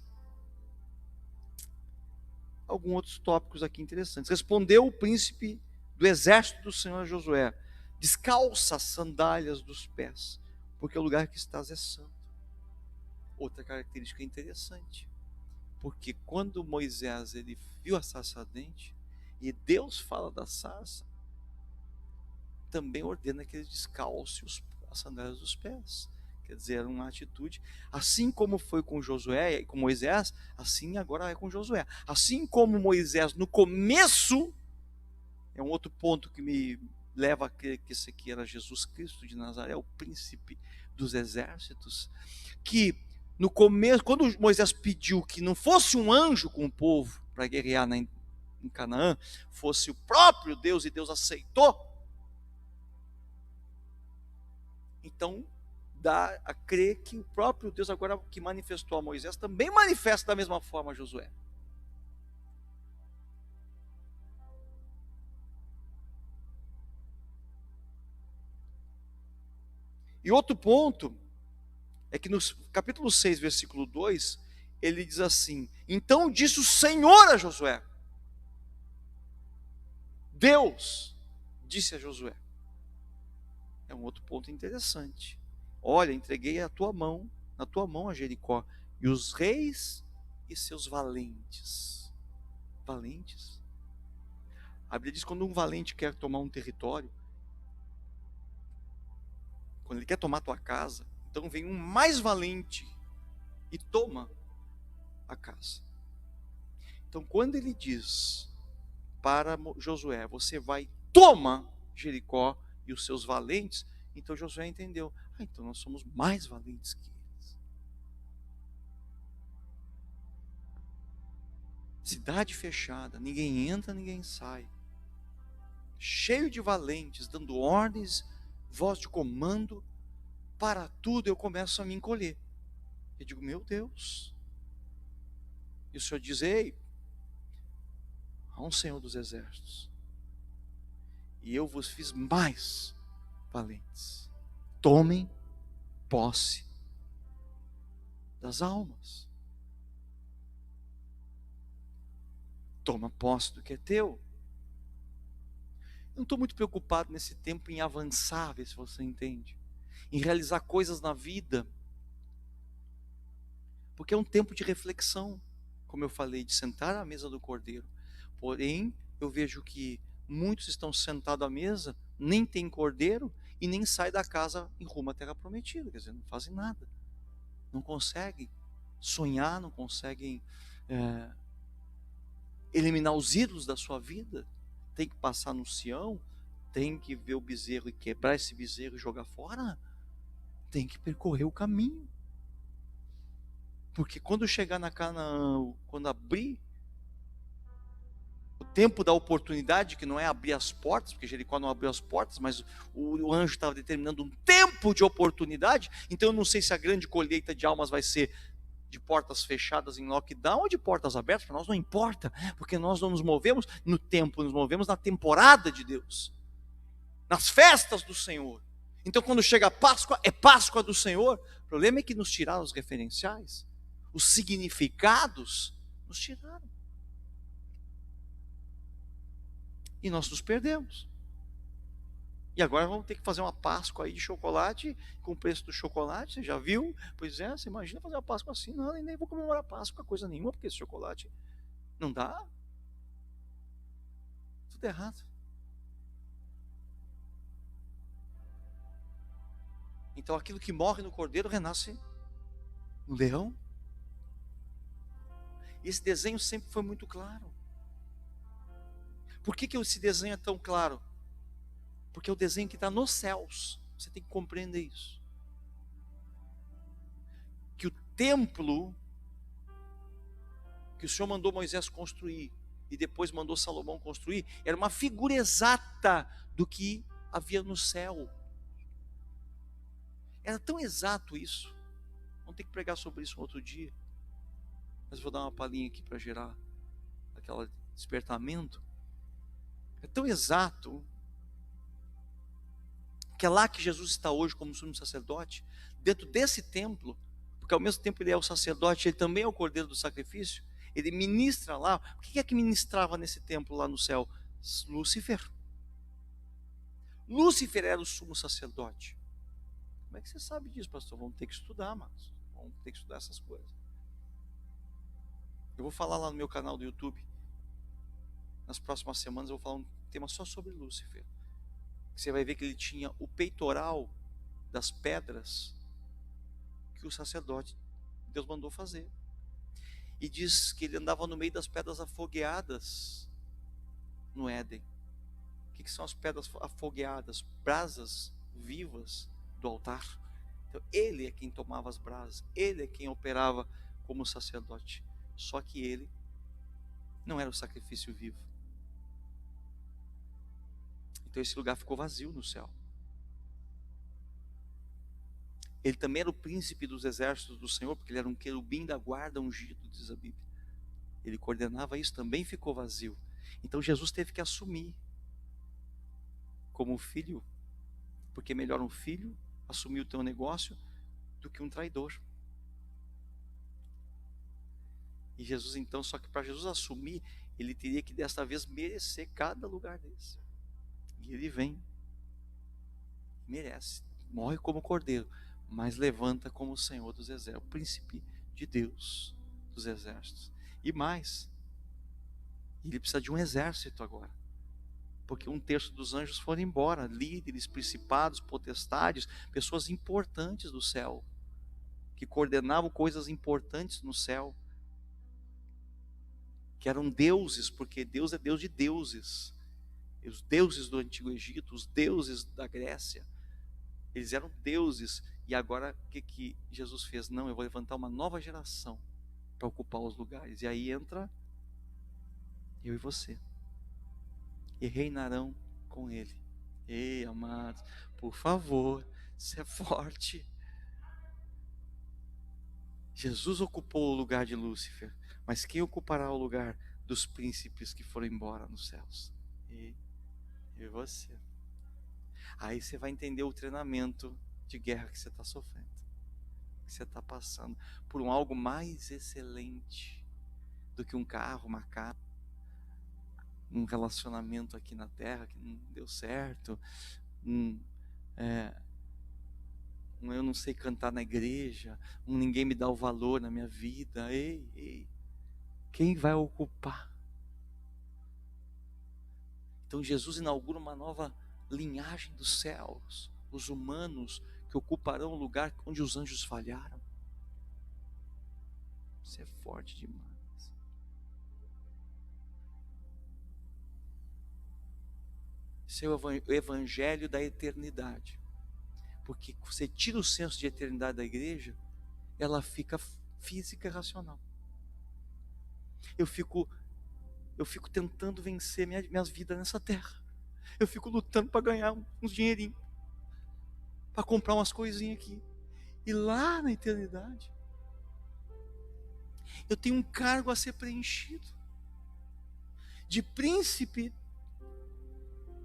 alguns outros tópicos aqui interessantes. Respondeu o príncipe do exército do Senhor a Josué, descalça as sandálias dos pés, porque o lugar que estás é santo. Outra característica interessante, porque quando Moisés ele viu a sarça ardente, e Deus fala da sarça, também ordena que ele descalce as sandálias dos pés. Quer dizer, era uma atitude, assim como foi com Josué e com Moisés, assim agora é com Josué. Assim como Moisés no começo, é um outro ponto que me leva a crer que esse aqui era Jesus Cristo de Nazaré, o príncipe dos exércitos, que no começo, quando Moisés pediu que não fosse um anjo com o povo para guerrear em Canaã, fosse o próprio Deus, e Deus aceitou, então dá a crer que o próprio Deus, agora que manifestou a Moisés, também manifesta da mesma forma a Josué. E outro ponto é que no capítulo 6, versículo 2, ele diz assim: então disse o Senhor a Josué. Deus disse a Josué. É um outro ponto interessante. Olha, entreguei na tua mão a Jericó, e os reis e seus valentes. Valentes? A Bíblia diz que quando um valente quer tomar um território, quando ele quer tomar a tua casa, então vem um mais valente e toma a casa. Então quando ele diz para Josué, você vai, toma Jericó e os seus valentes, então Josué entendeu, então nós somos mais valentes que eles. Cidade fechada, ninguém entra, ninguém sai, cheio de valentes, dando ordens, voz de comando, para tudo eu começo a me encolher. Eu digo, meu Deus. E o Senhor diz, ei, há um Senhor dos exércitos, e eu vos fiz mais valentes. Tomem posse das almas. Toma posse do que é teu. Eu não estou muito preocupado nesse tempo em avançar, ver se você entende, em realizar coisas na vida, porque é um tempo de reflexão, como eu falei, de sentar à mesa do Cordeiro. Porém, eu vejo que muitos estão sentados à mesa, nem tem cordeiro e nem saem da casa em rumo à terra prometida, quer dizer, não fazem nada, não conseguem sonhar, não conseguem eliminar os ídolos da sua vida. Tem que passar no Sião, tem que ver o bezerro e quebrar esse bezerro e jogar fora, tem que percorrer o caminho, porque quando chegar na Canaã, quando abrir o tempo da oportunidade, que não é abrir as portas, porque Jericó não abriu as portas, mas o anjo estava determinando um tempo de oportunidade. Então eu não sei se a grande colheita de almas vai ser de portas fechadas em lockdown ou de portas abertas, para nós não importa, porque nós não nos movemos no tempo, nos movemos na temporada de Deus, nas festas do Senhor. Então quando chega a Páscoa, é Páscoa do Senhor. O problema é que nos tiraram os referenciais, os significados nos tiraram. E nós nos perdemos. E agora vamos ter que fazer uma Páscoa aí de chocolate, com o preço do chocolate, você já viu? Pois é, você imagina fazer uma Páscoa assim, não, nem vou comemorar Páscoa, coisa nenhuma, porque esse chocolate não dá. Tudo errado. Então aquilo que morre no cordeiro renasce no leão. E esse desenho sempre foi muito claro. Por que esse desenho é tão claro? Porque é o desenho que está nos céus. Você tem que compreender isso. Que o templo que o Senhor mandou Moisés construir e depois mandou Salomão construir, era uma figura exata do que havia no céu. Era tão exato isso. Vamos ter que pregar sobre isso um outro dia. Mas vou dar uma palhinha aqui para gerar aquele despertamento. É tão exato que é lá que Jesus está hoje como sumo sacerdote, dentro desse templo, porque ao mesmo tempo ele é o sacerdote, ele também é o cordeiro do sacrifício. Ele ministra lá. O que é que ministrava nesse templo lá no céu? Lúcifer. Lúcifer era o sumo sacerdote. Como é que você sabe disso, pastor? Vamos ter que estudar, mas vamos ter que estudar essas coisas. Eu vou falar lá no meu canal do YouTube. Nas próximas semanas eu vou falar um tema só sobre Lúcifer. Você vai ver que ele tinha o peitoral das pedras que o sacerdote Deus mandou fazer. E diz que ele andava no meio das pedras afogueadas no Éden. O que são as pedras afogueadas? Brasas vivas do altar. Então ele é quem tomava as brasas, ele é quem operava como sacerdote. Só que ele não era o sacrifício vivo. Então esse lugar ficou vazio no céu. Ele também era o príncipe dos exércitos do Senhor, porque ele era um querubim da guarda ungido, diz a Bíblia. Ele coordenava isso, também ficou vazio. Então Jesus teve que assumir como filho, porque é melhor um filho assumir o teu negócio do que um traidor. E Jesus então, só que para Jesus assumir, ele teria que desta vez merecer cada lugar desse. E ele vem, merece, morre como cordeiro, mas levanta como o Senhor dos exércitos, o príncipe de Deus dos exércitos. E mais, ele precisa de um exército agora, porque 1/3 dos anjos foram embora, líderes, principados, potestades, pessoas importantes do céu, que coordenavam coisas importantes no céu, que eram deuses, porque Deus é Deus de deuses. Os deuses do Antigo Egito, os deuses da Grécia, eles eram deuses. E agora o que Jesus fez? Não, eu vou levantar uma nova geração para ocupar os lugares. E aí entra eu e você, e reinarão com ele. Ei, amados, por favor, você é forte. Jesus ocupou o lugar de Lúcifer, mas quem ocupará o lugar dos príncipes que foram embora nos céus? E você. Aí você vai entender o treinamento de guerra que você está sofrendo, que você está passando por algo mais excelente do que um carro, uma casa. um relacionamento aqui na terra que não deu certo, eu não sei cantar na igreja, ninguém me dá o valor na minha vida. Ei, quem vai ocupar? Então Jesus inaugura uma nova linhagem dos céus, os humanos que ocuparão o lugar onde os anjos falharam. Isso é forte demais. Isso é o evangelho da eternidade. Porque você tira o senso de eternidade da igreja, ela fica física e racional. Eu fico tentando vencer minhas vidas nessa terra. Eu fico lutando para ganhar uns dinheirinhos, para comprar umas coisinhas aqui. E lá na eternidade, eu tenho um cargo a ser preenchido, de príncipe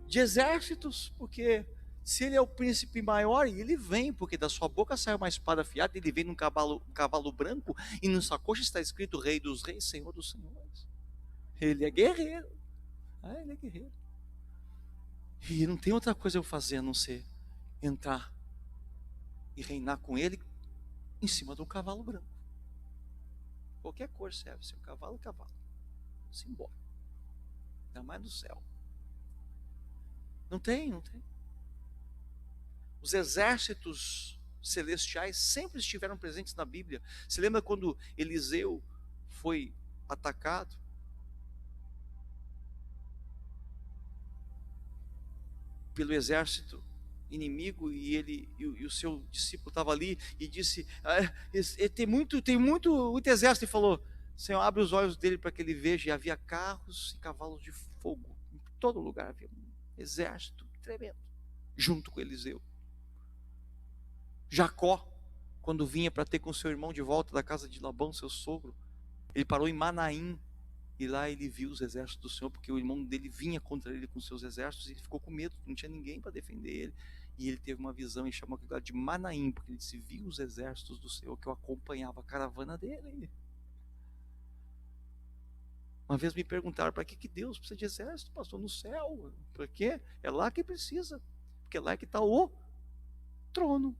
de exércitos, porque se ele é o príncipe maior, e ele vem, porque da sua boca sai uma espada afiada, ele vem num cavalo branco, e na sua coxa está escrito Rei dos Reis, Senhor dos Senhores. Ele é guerreiro. Ele é guerreiro. E não tem outra coisa eu fazer a não ser entrar e reinar com ele em cima de um cavalo branco. Qualquer cor serve, se é um cavalo, é cavalo. Vamos embora. Ainda mais no céu. Não tem. Os exércitos celestiais sempre estiveram presentes na Bíblia. Você lembra quando Eliseu foi atacado? Pelo exército inimigo, e o seu discípulo estava ali e disse: tem muito exército. E falou: Senhor, abre os olhos dele para que ele veja. E havia carros e cavalos de fogo em todo lugar, havia um exército tremendo junto com Eliseu. Jacó, quando vinha para ter com seu irmão de volta da casa de Labão, seu sogro, ele parou em Manaim. E lá ele viu os exércitos do Senhor, porque o irmão dele vinha contra ele com seus exércitos, e ele ficou com medo, não tinha ninguém para defender ele. E ele teve uma visão e chamou aquilo de Manaim, porque ele disse: viu os exércitos do Senhor, que eu acompanhava a caravana dele. Uma vez me perguntaram: para que Deus precisa de exército, pastor, no céu? Por quê? É lá que precisa, porque lá é que está o trono.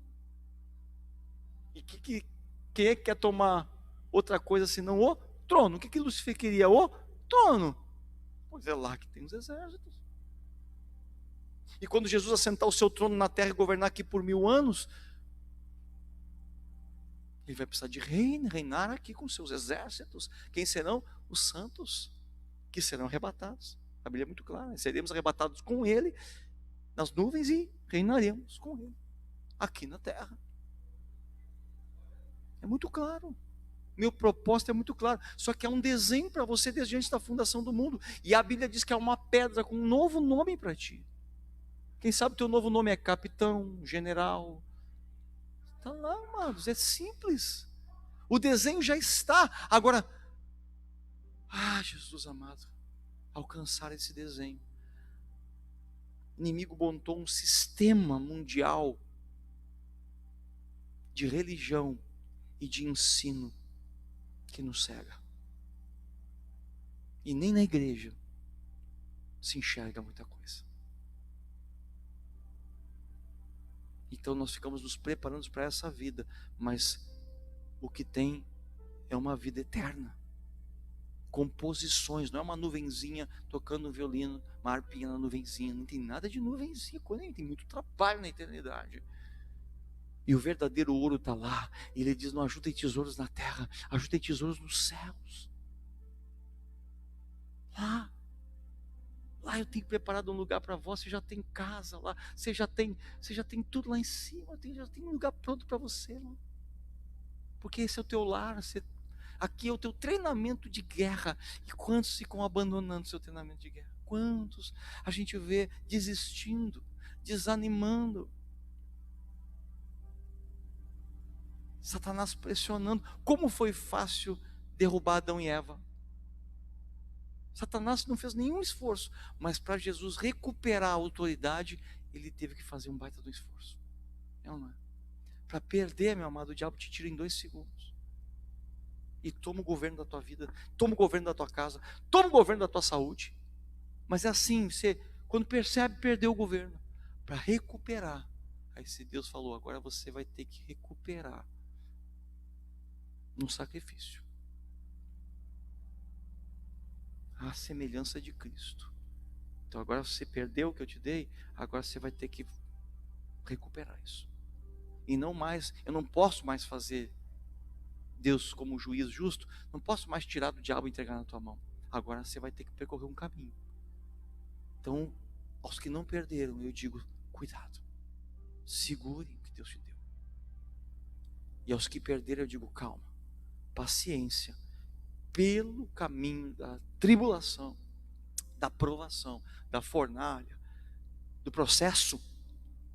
E quem é que quer tomar outra coisa senão o trono? O que Lúcifer queria? O trono. Pois é lá que tem os exércitos. E quando Jesus assentar o seu trono na terra e governar aqui por 1000 anos, ele vai precisar de reinar aqui com seus exércitos. Quem serão? Os santos, que serão arrebatados. A Bíblia é muito clara: seremos arrebatados com ele nas nuvens e reinaremos com ele aqui na terra. É muito claro. Meu propósito é muito claro. Só que é um desenho para você desde antes da fundação do mundo. E a Bíblia diz que é uma pedra com um novo nome para ti. Quem sabe teu novo nome é capitão, general. Está lá, amados, é simples. O desenho já está. Agora, Jesus amado, alcançar esse desenho. O inimigo montou um sistema mundial de religião e de ensino que nos cega. E nem na igreja se enxerga muita coisa. Então nós ficamos nos preparando para essa vida, mas o que tem é uma vida eterna. Composições, não é uma nuvenzinha tocando um violino, uma harpinha na nuvenzinha, não tem nada de nuvenzinha, tem muito trabalho na eternidade. E o verdadeiro ouro está lá. E ele diz: não ajuntem tesouros na terra, ajuntem tesouros nos céus. Lá eu tenho preparado um lugar para vós. Você já tem casa lá, você já tem tudo lá em cima, já tem um lugar pronto para você lá. Porque esse é o teu lar, aqui é o teu treinamento de guerra. E quantos ficam abandonando o seu treinamento de guerra? Quantos a gente vê desistindo, desanimando? Satanás pressionando. Como foi fácil derrubar Adão e Eva? Satanás não fez nenhum esforço, mas para Jesus recuperar a autoridade, ele teve que fazer um baita do esforço. É ou não é? Para perder, meu amado, o diabo te tira em 2 segundos. E toma o governo da tua vida, toma o governo da tua casa, toma o governo da tua saúde. Mas é assim, você, quando percebe, perdeu o governo, para recuperar. Aí se Deus falou, agora você vai ter que recuperar num sacrifício. A semelhança de Cristo. Então agora você perdeu o que eu te dei, agora você vai ter que recuperar isso. E não mais, eu não posso mais fazer Deus como juiz justo, não posso mais tirar do diabo e entregar na tua mão. Agora você vai ter que percorrer um caminho. Então, aos que não perderam, eu digo, cuidado. Segurem o que Deus te deu. E aos que perderam, eu digo, calma. Paciência. Pelo caminho da tribulação, da provação, da fornalha, do processo,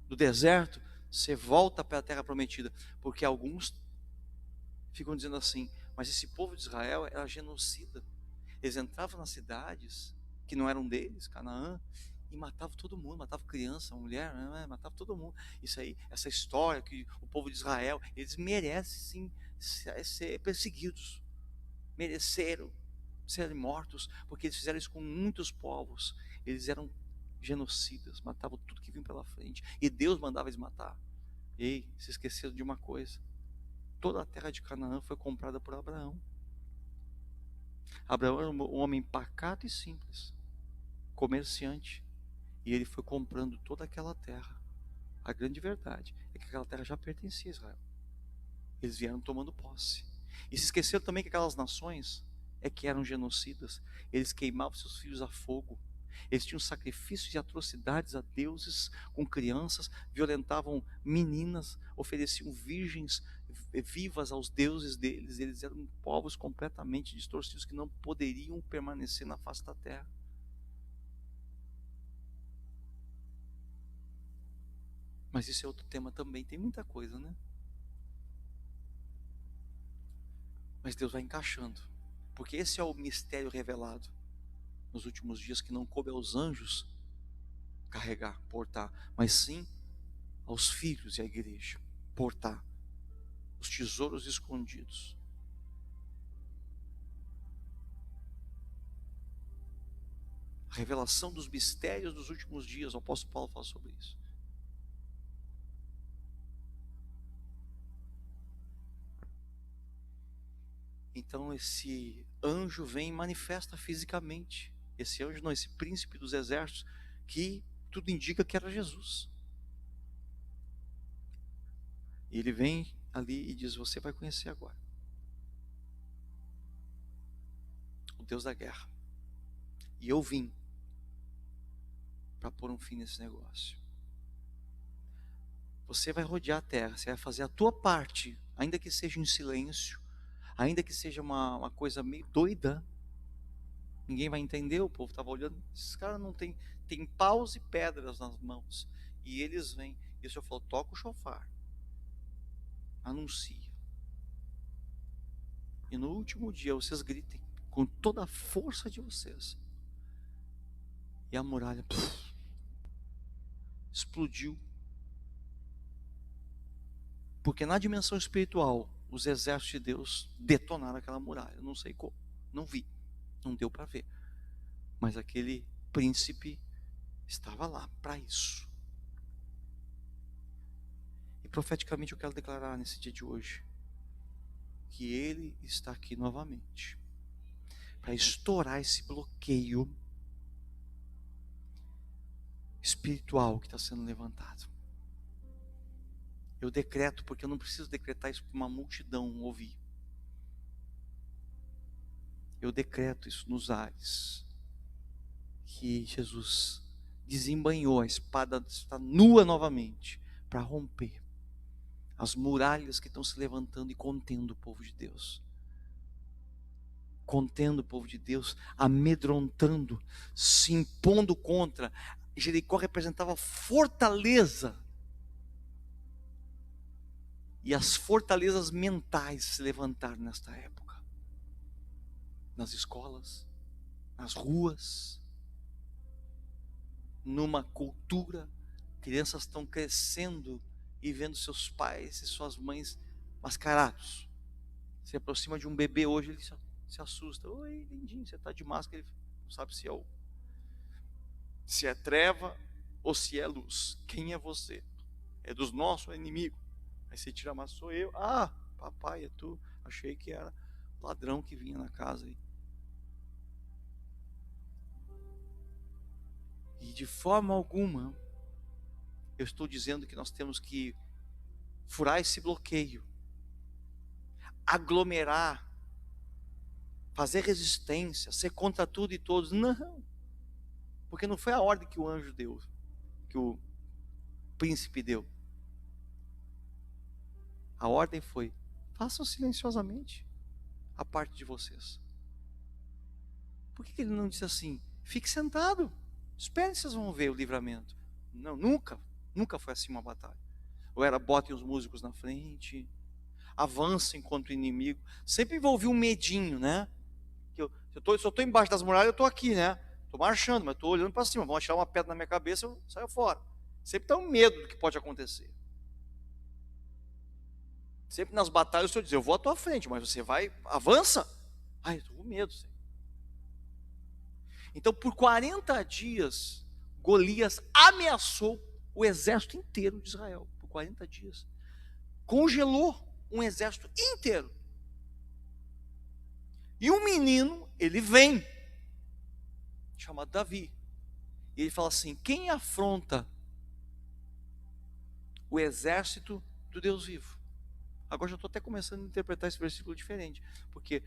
do deserto, você volta para a terra prometida. Porque alguns ficam dizendo assim, mas esse povo de Israel era genocida. Eles entravam nas cidades que não eram deles, Canaã, e matavam todo mundo, matavam criança, mulher, né? Matavam todo mundo. Isso aí, essa história que o povo de Israel, eles merecem sim ser perseguidos, mereceram serem mortos, porque eles fizeram isso com muitos povos. Eles eram genocidas, matavam tudo que vinha pela frente, e Deus mandava eles matar. Ei, se esqueceram de uma coisa: toda a terra de Canaã foi comprada por Abraão. Abraão era um homem pacato e simples, comerciante, e ele foi comprando toda aquela terra. A grande verdade é que aquela terra já pertencia a Israel. Eles vieram tomando posse. E se esqueceram também que aquelas nações que eram genocidas. Eles queimavam seus filhos a fogo. Eles tinham sacrifícios e atrocidades a deuses com crianças, violentavam meninas, ofereciam virgens vivas aos deuses deles. Eles eram povos completamente distorcidos que não poderiam permanecer na face da terra. Mas isso é outro tema também, tem muita coisa, né? Mas Deus vai encaixando, porque esse é o mistério revelado nos últimos dias, que não coube aos anjos carregar, portar, mas sim aos filhos e à igreja portar os tesouros escondidos. A revelação dos mistérios dos últimos dias, o apóstolo Paulo fala sobre isso. Então esse anjo vem e manifesta fisicamente. Esse anjo não, esse príncipe dos exércitos, que tudo indica que era Jesus. E ele vem ali e diz: você vai conhecer agora o Deus da guerra. E eu vim para pôr um fim nesse negócio. Você vai rodear a terra, você vai fazer a tua parte, ainda que seja em silêncio, ainda que seja uma coisa meio doida. Ninguém vai entender, o povo estava olhando, esses caras não tem paus e pedras nas mãos. E eles vêm, e o Senhor falou: toca o chofar, anuncia. E no último dia vocês gritem com toda a força de vocês. E a muralha explodiu. Porque na dimensão espiritual, os exércitos de Deus detonaram aquela muralha. Eu não sei como, não vi, não deu para ver. Mas aquele príncipe estava lá para isso. E profeticamente eu quero declarar nesse dia de hoje que ele está aqui novamente para estourar esse bloqueio espiritual que está sendo levantado. Eu decreto, porque eu não preciso decretar isso para uma multidão ouvir. Eu decreto isso nos ares, que Jesus desembainhou, a espada está nua novamente para romper as muralhas que estão se levantando e contendo o povo de Deus. Contendo o povo de Deus, amedrontando, se impondo contra. Jericó representava fortaleza. E as fortalezas mentais se levantaram nesta época. Nas escolas, nas ruas, numa cultura, crianças estão crescendo e vendo seus pais e suas mães mascarados. Se aproxima de um bebê hoje, ele se assusta. Oi, lindinho, você está de máscara, ele não sabe se é o Se é treva ou se é luz. Quem é você? É dos nossos ou é inimigo? Aí você tira, mas sou eu. Ah, papai, é tu. Achei que era ladrão que vinha na casa aí. E de forma alguma, eu estou dizendo que nós temos que furar esse bloqueio, aglomerar, fazer resistência, ser contra tudo e todos. Não, porque não foi a ordem que o anjo deu, que o príncipe deu. A ordem foi: façam silenciosamente a parte de vocês. Por que ele não disse assim: fique sentado, espere, vocês vão ver o livramento? Não, nunca foi assim uma batalha. Ou era botem os músicos na frente, avancem contra o inimigo. Sempre envolvia um medinho, né? Que se eu estou embaixo das muralhas, eu estou aqui, né? Estou marchando, mas estou olhando para cima. Vão atirar uma pedra na minha cabeça, eu saio fora. Sempre tem um medo do que pode acontecer. Sempre nas batalhas o Senhor diz: eu vou à tua frente, mas você vai, avança. Ai, eu estou com medo, Senhor. Então, por 40 dias, Golias ameaçou o exército inteiro de Israel. Por 40 dias. Congelou um exército inteiro. E um menino, ele vem, chamado Davi. E ele fala assim: quem afronta o exército do Deus vivo? Agora já estou até começando a interpretar esse versículo diferente. Porque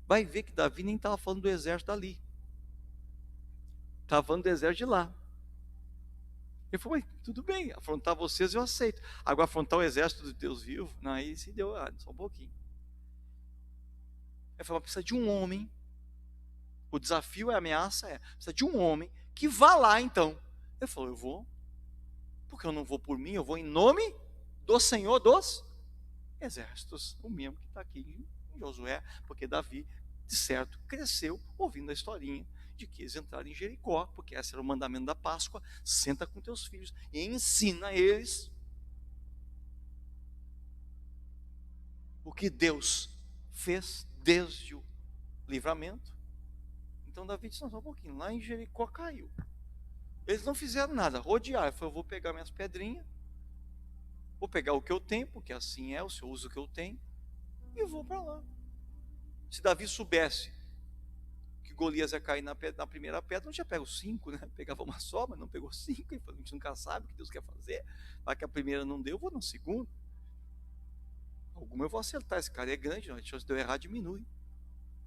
vai ver que Davi nem estava falando do exército ali. Estava falando do exército de lá. Ele falou: tudo bem, afrontar vocês eu aceito. Agora afrontar o exército do Deus vivo, não, aí se deu errado, só um pouquinho. Ele falou: precisa de um homem. O desafio, a ameaça precisa de um homem que vá lá então. Ele falou: eu vou, porque eu não vou por mim, eu vou em nome do Senhor dos Exércitos, o mesmo que está aqui em Josué, porque Davi, de certo, cresceu ouvindo a historinha de que eles entraram em Jericó, porque esse era o mandamento da Páscoa: senta com teus filhos e ensina eles o que Deus fez desde o livramento. Então Davi disse: não, só um pouquinho, lá em Jericó caiu. Eles não fizeram nada, rodearam. Ele falou: eu vou pegar minhas pedrinhas, vou pegar o que eu tenho, porque assim é, o Senhor usa o que eu tenho, e vou para lá. Se Davi soubesse que Golias ia cair na primeira pedra, não tinha pego 5, né? Pegava uma só, mas não pegou 5. E falou: a gente nunca sabe o que Deus quer fazer. Vai que a primeira não deu, eu vou na segunda. Alguma eu vou acertar. Esse cara é grande, não, a chance de eu errar diminui.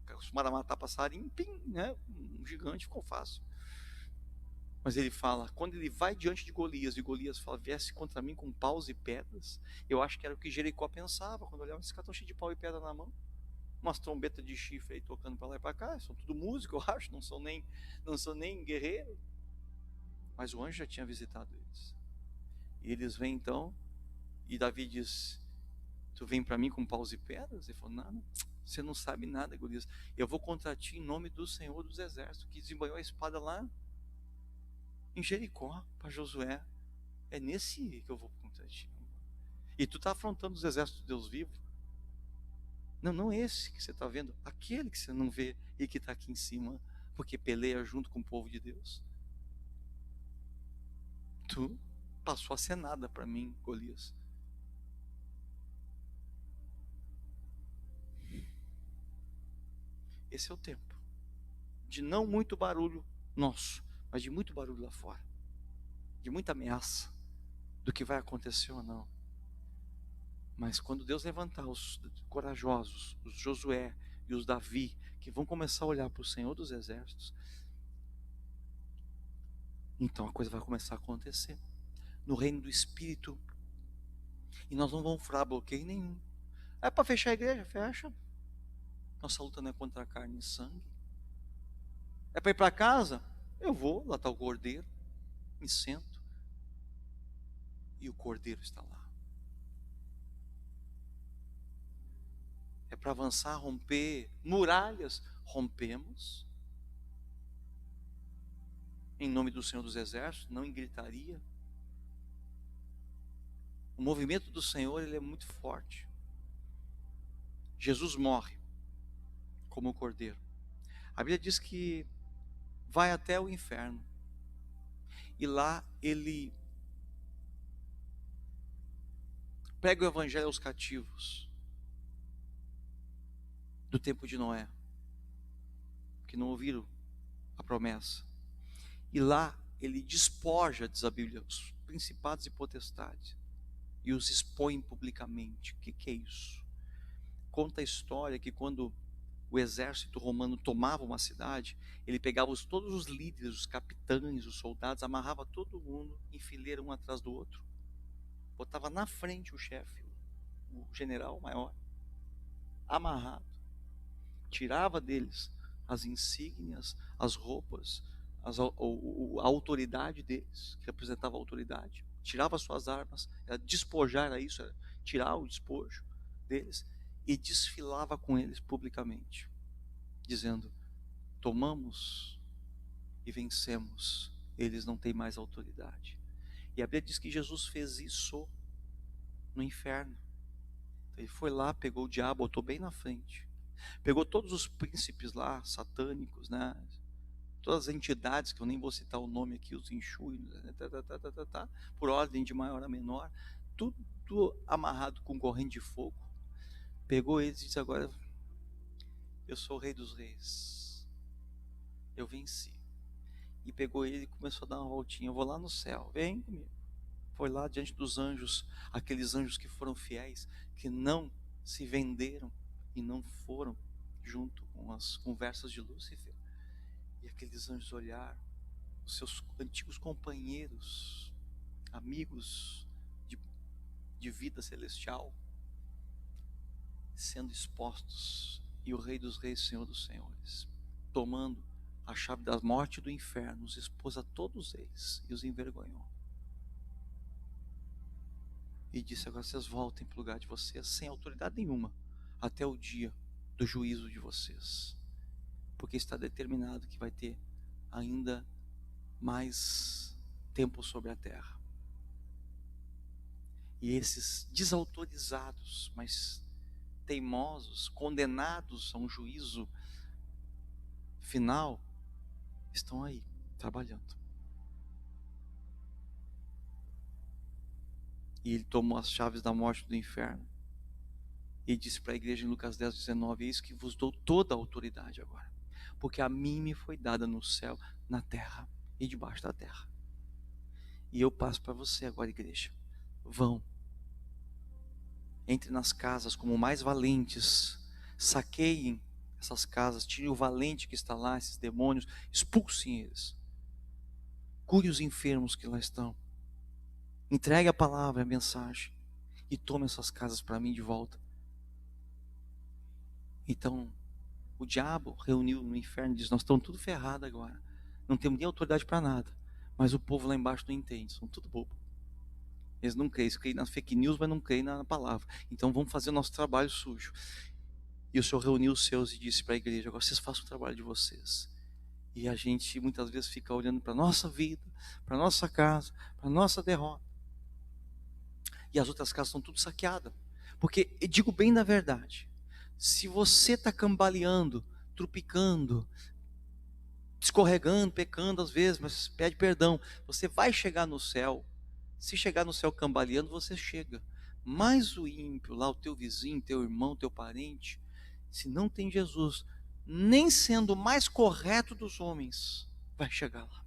Acostumado a matar passarinho, pim, né? Um gigante ficou fácil. Mas ele fala, quando ele vai diante de Golias, e Golias fala: viesse contra mim com paus e pedras, eu acho que era o que Jericó pensava, quando olhava: esses caras estão cheios de pau e pedra na mão, umas trombetas de chifre aí tocando para lá e para cá, são tudo músico, eu acho, não são nem guerreiros. Mas o anjo já tinha visitado eles. E eles vêm então, e Davi diz: tu vem para mim com paus e pedras? Ele falou: não, você não sabe nada, Golias, eu vou contra ti em nome do Senhor dos Exércitos, que desembanhou a espada lá em Jericó para Josué. É nesse que eu vou contra ti. E tu está afrontando os exércitos de Deus vivo? Não esse que você está vendo, aquele que você não vê e que está aqui em cima, porque peleia junto com o povo de Deus. Tu passou a ser nada para mim, Golias. Esse é o tempo de não muito barulho nosso, mas de muito barulho lá fora, de muita ameaça do que vai acontecer ou não. Mas quando Deus levantar os corajosos, os Josué e os Davi, que vão começar a olhar para o Senhor dos Exércitos, então a coisa vai começar a acontecer no reino do Espírito. E nós não vamos furar bloqueio nenhum. É para fechar a igreja? Fecha. Nossa luta não é contra a carne e sangue. É para ir para casa? Eu vou, lá está o cordeiro, me sento, e o cordeiro está lá. É para avançar, romper muralhas, rompemos. Em nome do Senhor dos Exércitos, não em gritaria. O movimento do Senhor, ele é muito forte. Jesus morre como o cordeiro. A Bíblia diz que vai até o inferno. e lá ele prega o evangelho aos cativos do tempo de Noé, que não ouviram a promessa. E lá ele despoja, diz a Bíblia, os principados e potestades e os expõe publicamente. O que é isso? Conta a história que quando o exército romano tomava uma cidade, ele pegava todos os líderes, os capitães, os soldados, amarrava todo mundo em fileira um atrás do outro, botava na frente o chefe, o general maior, amarrado, tirava deles as insígnias, as roupas, a autoridade deles, que representava a autoridade, tirava suas armas, era despojar, era isso, era tirar o despojo deles, e desfilava com eles publicamente, dizendo: tomamos e vencemos, eles não têm mais autoridade. E a Bíblia diz que Jesus fez isso no inferno. Ele foi lá, pegou o diabo, botou bem na frente, pegou todos os príncipes lá, satânicos, né? Todas as entidades, que eu nem vou citar o nome aqui, os enxuos, por ordem de maior a menor, tudo amarrado com corrente de fogo. Pegou eles e disse: agora eu sou o rei dos reis, eu venci. E pegou ele e começou a dar uma voltinha: eu vou lá no céu, vem comigo. Foi lá diante dos anjos, aqueles anjos que foram fiéis, que não se venderam e não foram junto com as conversas de Lúcifer. E aqueles anjos olharam os seus antigos companheiros, amigos de vida celestial, sendo expostos, e o Rei dos Reis, Senhor dos Senhores, tomando a chave da morte e do inferno, os expôs a todos eles e os envergonhou. E disse: agora vocês voltem para o lugar de vocês, sem autoridade nenhuma, até o dia do juízo de vocês, porque está determinado que vai ter ainda mais tempo sobre a terra. E esses desautorizados, mas teimosos, condenados a um juízo final, estão aí, trabalhando. E ele tomou as chaves da morte e do inferno, e disse para a igreja em Lucas 10:19: eis que vos dou toda a autoridade agora, porque a mim me foi dada no céu, na terra e debaixo da terra. E eu passo para você agora, igreja: vão, entre nas casas como mais valentes, saqueiem essas casas, tirem o valente que está lá, esses demônios, expulsem eles, cure os enfermos que lá estão, entregue a palavra, a mensagem, e tome essas casas para mim de volta. Então o diabo reuniu no inferno e diz: nós estamos tudo ferrado agora, não temos nem autoridade para nada, mas o povo lá embaixo não entende, são tudo bobo. Eles não creem, eles creem nas fake news, mas não creem na palavra. Então vamos fazer o nosso trabalho sujo. E o Senhor reuniu os seus e disse para a igreja: agora vocês façam o trabalho de vocês. E a gente muitas vezes fica olhando para a nossa vida, para a nossa casa, para a nossa derrota. E as outras casas estão tudo saqueadas. Porque, eu digo bem na verdade, se você está cambaleando, trupicando, escorregando, pecando às vezes, mas pede perdão, você vai chegar no céu. Se chegar no céu cambaleando, você chega. Mas o ímpio, lá o teu vizinho, teu irmão, teu parente, se não tem Jesus, nem sendo o mais correto dos homens, vai chegar lá.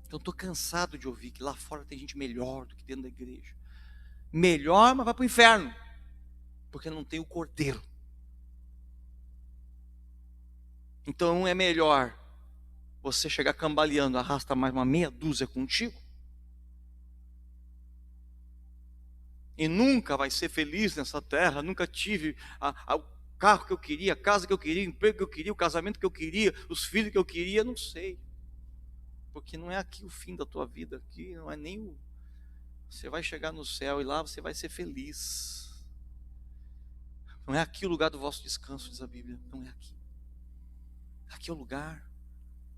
Então estou cansado de ouvir que lá fora tem gente melhor do que dentro da igreja. Melhor, mas vai para o inferno, porque não tem o Cordeiro. Então é melhor você chegar cambaleando, arrasta mais uma meia dúzia contigo, e nunca vai ser feliz nessa terra. Nunca tive o carro que eu queria, a casa que eu queria, o emprego que eu queria, o casamento que eu queria, os filhos que eu queria, não sei. Porque não é aqui o fim da tua vida, aqui não é nem o... Você vai chegar no céu e lá você vai ser feliz. Não é aqui o lugar do vosso descanso, diz a Bíblia, não é aqui. Aqui é o lugar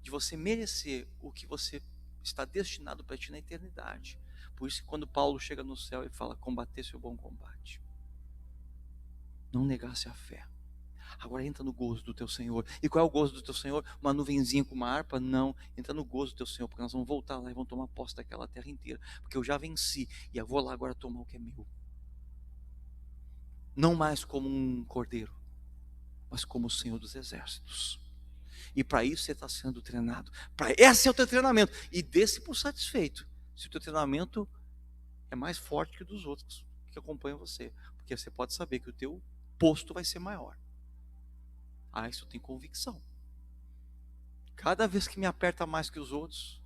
de você merecer o que você está destinado para ti na eternidade. Por isso que quando Paulo chega no céu, ele fala: combater seu bom combate, não negar-se a fé. Agora entra no gozo do teu Senhor. E qual é o gozo do teu Senhor? Uma nuvenzinha com uma harpa? Não. Entra no gozo do teu Senhor, porque nós vamos voltar lá e vamos tomar posse daquela terra inteira. Porque eu já venci e eu vou lá agora tomar o que é meu. Não mais como um cordeiro, mas como o Senhor dos exércitos. E para isso você está sendo treinado. Esse é o teu treinamento. E desse por satisfeito. Se o teu treinamento é mais forte que o dos outros que acompanham você. Porque você pode saber que o teu posto vai ser maior. Isso eu tenho convicção. Cada vez que me aperta mais que os outros,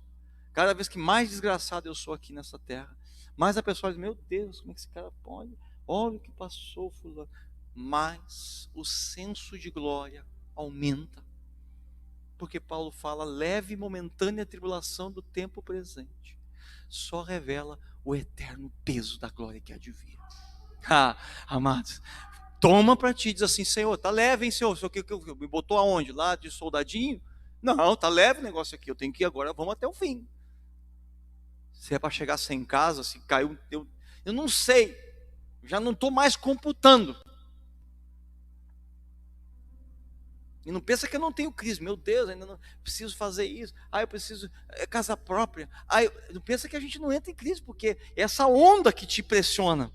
cada vez que mais desgraçado eu sou aqui nessa terra, mais a pessoa diz, meu Deus, como é que esse cara pode? Olha o que passou, fulano. Mas o senso de glória aumenta. Porque Paulo fala, leve e momentânea tribulação do tempo presente só revela o eterno peso da glória que há de vir. Amados, toma para ti, diz assim, Senhor, tá leve, hein, Senhor? O Senhor que me botou aonde? Lá de soldadinho? Não, tá leve o negócio aqui, eu tenho que ir agora, vamos até o fim. Se é para chegar sem casa, se caiu, eu não sei, já não estou mais computando. E não pensa que eu não tenho crise, meu Deus, ainda não preciso fazer isso, eu preciso casa própria. Não pensa que a gente não entra em crise, porque é essa onda que te pressiona.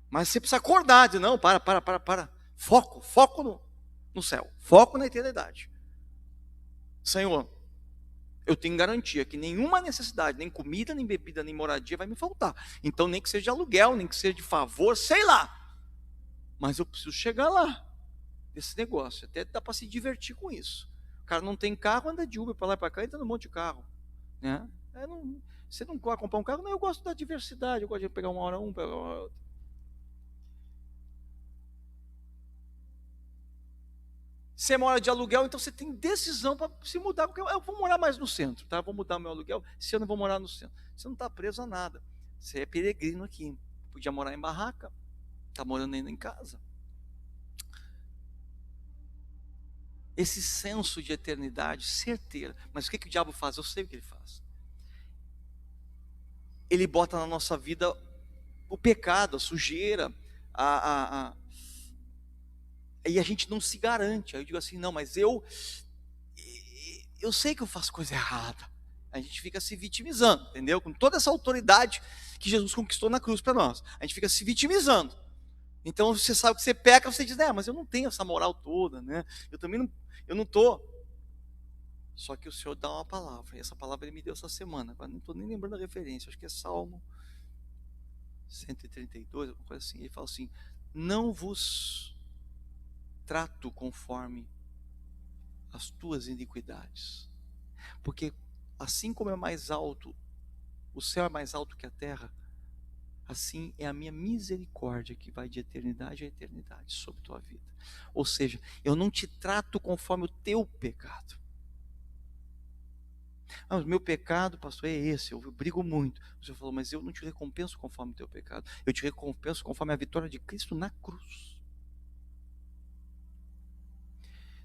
Mas você precisa acordar, dizer, não, para. Foco no céu, foco na eternidade. Senhor, eu tenho garantia que nenhuma necessidade, nem comida, nem bebida, nem moradia vai me faltar. Então nem que seja de aluguel, nem que seja de favor, sei lá. Mas eu preciso chegar lá, desse negócio. Até dá para se divertir com isso. O cara não tem carro, anda de Uber para lá e para cá, entra num monte de carro. Né? Você não vai comprar um carro? Não, eu gosto da diversidade, eu gosto de pegar uma hora um, pegar uma hora outro. Você mora de aluguel, então você tem decisão para se mudar. Eu vou morar mais no centro, tá? Vou mudar meu aluguel, se eu não vou morar no centro. Você não está preso a nada. Você é peregrino aqui. Podia morar em barraca, está morando ainda em casa. Esse senso de eternidade, certeira. Mas o que o diabo faz? Eu sei o que ele faz. Ele bota na nossa vida o pecado, a sujeira, e a gente não se garante. Aí eu digo assim, não, mas eu sei que eu faço coisa errada. A gente fica se vitimizando, entendeu? Com toda essa autoridade que Jesus conquistou na cruz para nós. A gente fica se vitimizando. Então você sabe que você peca, você diz, mas eu não tenho essa moral toda, né? Eu também não estou. Só que o Senhor dá uma palavra, e essa palavra Ele me deu essa semana. Agora não estou nem lembrando a referência, acho que é Salmo 132, alguma coisa assim. Ele fala assim, não vos trato conforme as tuas iniquidades, porque assim como é mais alto, o céu é mais alto que a terra, assim é a minha misericórdia que vai de eternidade a eternidade sobre tua vida. Ou seja, eu não te trato conforme o teu pecado. O meu pecado, pastor, é esse, eu brigo muito. O Senhor falou, mas eu não te recompenso conforme o teu pecado, eu te recompenso conforme a vitória de Cristo na cruz.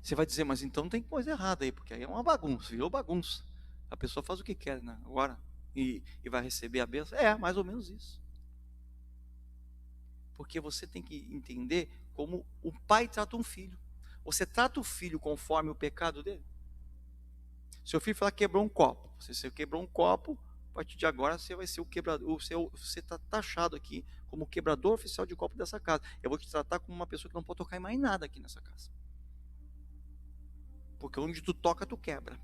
Você vai dizer, mas então tem coisa errada aí, porque aí é uma bagunça, virou bagunça. A pessoa faz o que quer, né? Agora, e vai receber a bênção. É, mais ou menos isso. Porque você tem que entender como o pai trata um filho. Você trata o filho conforme o pecado dele? Seu filho falar que quebrou um copo. Você quebrou um copo, a partir de agora você vai ser o quebrador. Você está taxado aqui como o quebrador oficial de copo dessa casa. Eu vou te tratar como uma pessoa que não pode tocar em mais nada aqui nessa casa. Porque onde tu toca, tu quebra.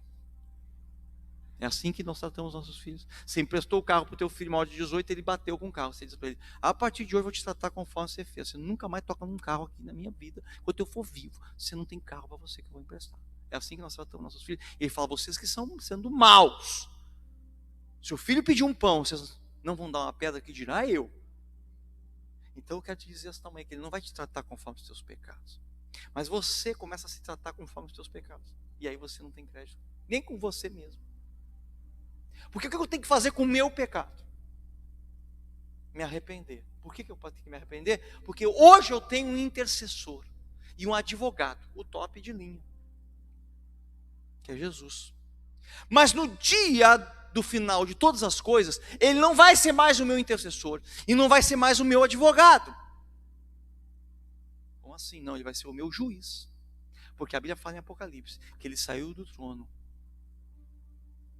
É assim que nós tratamos nossos filhos. Você emprestou o carro para o teu filho maior de 18, ele bateu com o carro. Você diz para ele, a partir de hoje eu vou te tratar conforme você fez. Você nunca mais toca num carro aqui na minha vida. Enquanto eu for vivo, você não tem carro para você que eu vou emprestar. É assim que nós tratamos nossos filhos. Ele fala, vocês que estão sendo maus. Se o filho pedir um pão, vocês não vão dar uma pedra que dirá eu. Então eu quero te dizer essa tamanho, que ele não vai te tratar conforme os teus pecados. Mas você começa a se tratar conforme os teus pecados. E aí você não tem crédito. Nem com você mesmo. Porque o que eu tenho que fazer com o meu pecado? Me arrepender. Por que eu tenho que me arrepender? Porque hoje eu tenho um intercessor e um advogado, o top de linha, que é Jesus. Mas no dia do final de todas as coisas, ele não vai ser mais o meu intercessor e não vai ser mais o meu advogado. Como assim? Não, ele vai ser o meu juiz. Porque a Bíblia fala em Apocalipse que ele saiu do trono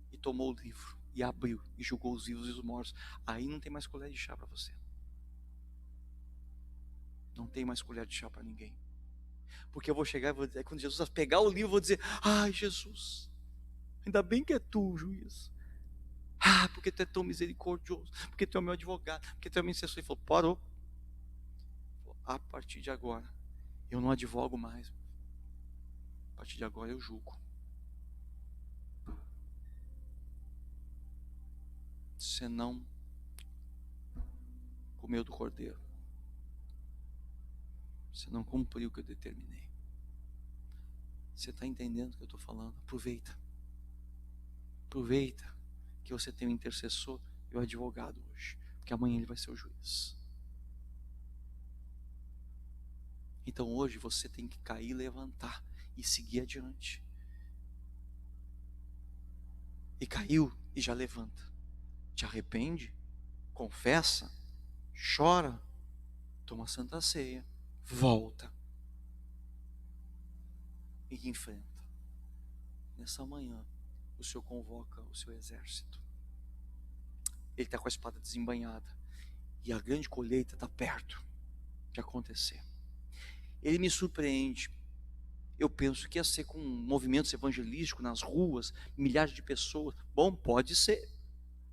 e tomou o livro, e abriu, e julgou os vivos e os mortos. Aí não tem mais colher de chá para você. Não tem mais colher de chá para ninguém. Porque eu vou chegar e vou dizer, quando Jesus pegar o livro, eu vou dizer: ai, Jesus, ainda bem que é tu o juiz. Ah, porque tu é tão misericordioso, porque tu é o meu advogado, porque tu é o meu intercessor. Ele falou: parou. A partir de agora, eu não advogo mais. A partir de agora eu julgo. Você não comeu do cordeiro. Você não cumpriu o que eu determinei. Você está entendendo o que eu estou falando? Aproveita. Aproveita que você tem um intercessor e um advogado hoje. Porque amanhã ele vai ser o juiz. Então hoje você tem que cair, levantar e seguir adiante. E caiu e já levanta. Te arrepende, confessa, chora, toma a santa ceia, volta e enfrenta. Nessa manhã, o Senhor convoca o seu exército. Ele está com a espada desembainhada e a grande colheita está perto de acontecer. Ele me surpreende. Eu penso que ia ser com movimentos evangelísticos nas ruas, milhares de pessoas. Bom, pode ser.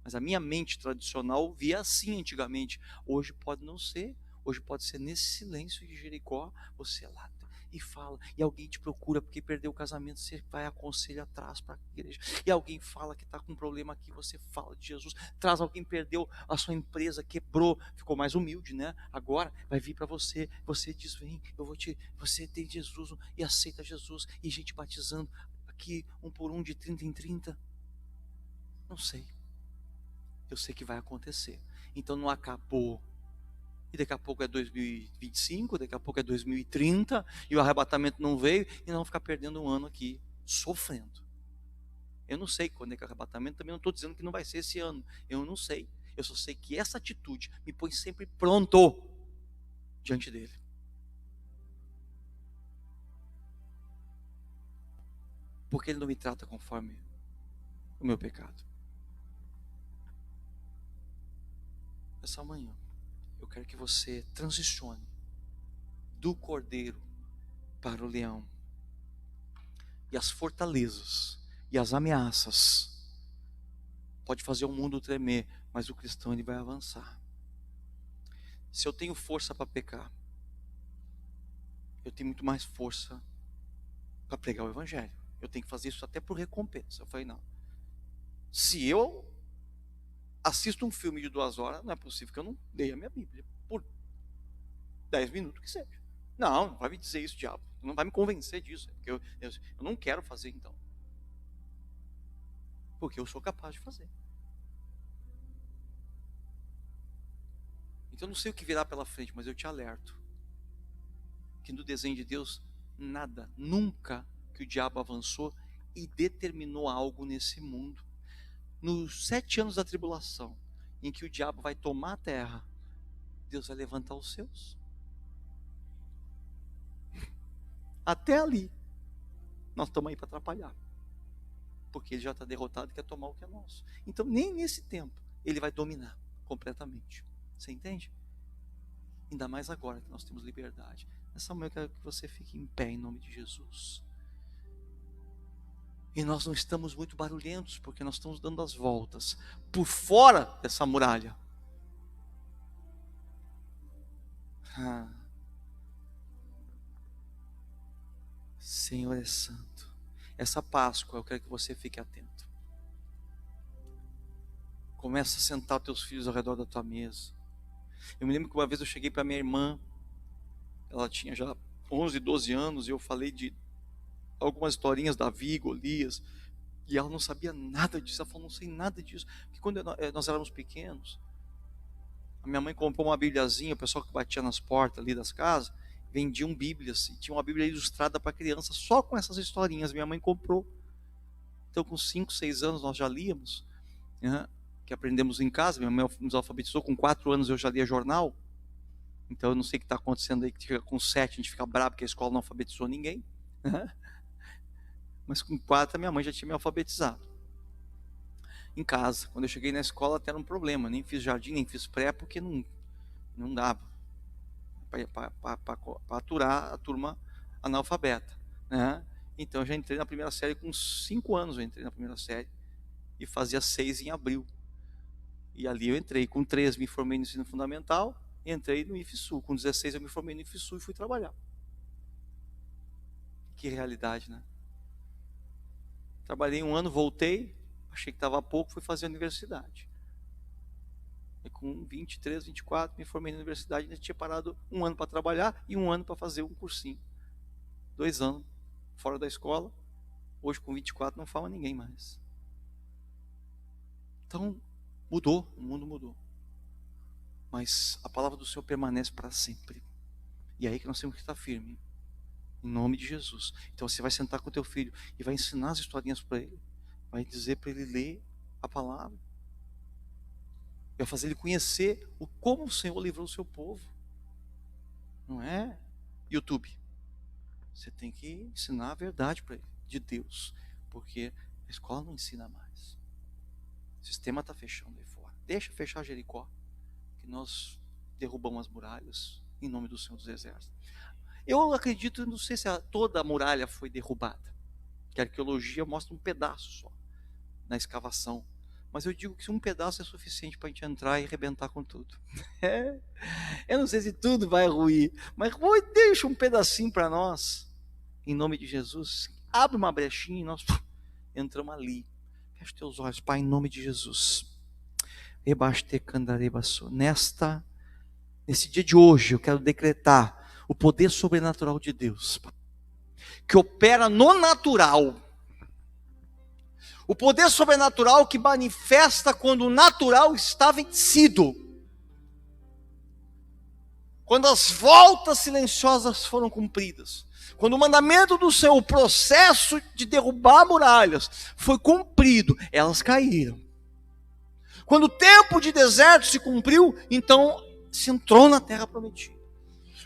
Mas a minha mente tradicional via assim antigamente. Hoje pode não ser. Hoje pode ser nesse silêncio de Jericó. Você lá e fala. E alguém te procura porque perdeu o casamento. Você vai aconselho atrás para a igreja. E alguém fala que está com um problema aqui. Você fala de Jesus. Traz alguém perdeu a sua empresa, quebrou. Ficou mais humilde, né? Agora vai vir para você. Você diz: vem, você tem Jesus e aceita Jesus. E gente batizando aqui um por um de 30 em 30. Não sei. Eu sei que vai acontecer. Então não acabou. E daqui a pouco é 2025, daqui a pouco é 2030, e o arrebatamento não veio, e não ficar perdendo um ano aqui, sofrendo. Eu não sei quando é que é o arrebatamento, também não estou dizendo que não vai ser esse ano. Eu não sei. Eu só sei que essa atitude me põe sempre pronto diante dele. Porque ele não me trata conforme o meu pecado. Essa manhã, eu quero que você transicione do cordeiro para o leão. E as fortalezas e as ameaças pode fazer o mundo tremer, mas o cristão ele vai avançar. Se eu tenho força para pecar, eu tenho muito mais força para pregar o evangelho. Eu tenho que fazer isso até por recompensa. Eu falei: não. Se eu assisto um filme de 2 horas, não é possível que eu não leia a minha Bíblia por 10 minutos que seja. Não vai me dizer isso, diabo. Não vai me convencer disso. Porque eu não quero fazer então. Porque eu sou capaz de fazer. Então eu não sei o que virá pela frente, mas eu te alerto que no desenho de Deus, nada, nunca que o diabo avançou e determinou algo nesse mundo. Nos 7 anos da tribulação, em que o diabo vai tomar a terra, Deus vai levantar os seus. Até ali, nós estamos aí para atrapalhar. Porque ele já está derrotado e quer tomar o que é nosso. Então, nem nesse tempo, ele vai dominar completamente. Você entende? Ainda mais agora que nós temos liberdade. Nessa manhã eu quero que você fique em pé em nome de Jesus. E nós não estamos muito barulhentos, porque nós estamos dando as voltas por fora dessa muralha. Senhor é santo. Essa Páscoa eu quero que você fique atento. Começa a sentar os teus filhos ao redor da tua mesa. Eu me lembro que uma vez eu cheguei para minha irmã, ela tinha já 11, 12 anos, e eu falei de algumas historinhas, Davi, Golias, e ela não sabia nada disso. Ela falou: não sei nada disso. Porque quando nós éramos pequenos, a minha mãe comprou uma bibliazinha, o pessoal que batia nas portas ali das casas, vendiam bíblias, e tinha uma bíblia ilustrada para criança, só com essas historinhas, minha mãe comprou. Então com 5, 6 anos nós já líamos, né? Que aprendemos em casa. Minha mãe nos alfabetizou, com 4 anos eu já lia jornal. Então eu não sei o que está acontecendo aí, que chega com 7, a gente fica bravo porque a escola não alfabetizou ninguém. Mas com 4 a minha mãe já tinha me alfabetizado. Em casa, quando eu cheguei na escola até era um problema, nem fiz jardim, nem fiz pré, porque não dava para aturar a turma analfabeta, né? Então eu já entrei na primeira série com 5 anos, eu entrei na primeira série e fazia 6 em abril. E ali eu entrei, com 13 me formei no ensino fundamental, entrei no IFSU, com 16 eu me formei no IFSU e fui trabalhar. Que realidade, né? Trabalhei 1 ano, voltei, achei que estava pouco, fui fazer a universidade. E com 23, 24, me formei na universidade, ainda tinha parado 1 ano para trabalhar e 1 ano para fazer um cursinho. 2 anos fora da escola. Hoje, com 24, não fala ninguém mais. Então, mudou, o mundo mudou. Mas a palavra do Senhor permanece para sempre. E é aí que nós temos que estar firme. Em nome de Jesus. Então você vai sentar com o teu filho e vai ensinar as historinhas para ele. Vai dizer para ele ler a palavra. Vai fazer ele conhecer como o Senhor livrou o seu povo. Não é YouTube. Você tem que ensinar a verdade para ele, de Deus. Porque a escola não ensina mais. O sistema está fechando aí fora. Deixa fechar Jericó. Que nós derrubamos as muralhas em nome do Senhor dos Exércitos. Eu acredito, não sei se toda a muralha foi derrubada, que a arqueologia mostra um pedaço só na escavação, mas eu digo que um pedaço é suficiente para a gente entrar e arrebentar com tudo. Eu não sei se tudo vai ruir, mas deixa um pedacinho para nós, em nome de Jesus. Abre uma brechinha e nós entramos ali. Feche teus olhos, Pai, em nome de Jesus. Nesse dia de hoje, eu quero decretar o poder sobrenatural de Deus, que opera no natural. O poder sobrenatural que manifesta quando o natural está vencido. Quando as voltas silenciosas foram cumpridas. Quando o mandamento do Senhor, o processo de derrubar muralhas, foi cumprido, elas caíram. Quando o tempo de deserto se cumpriu, então se entrou na terra prometida.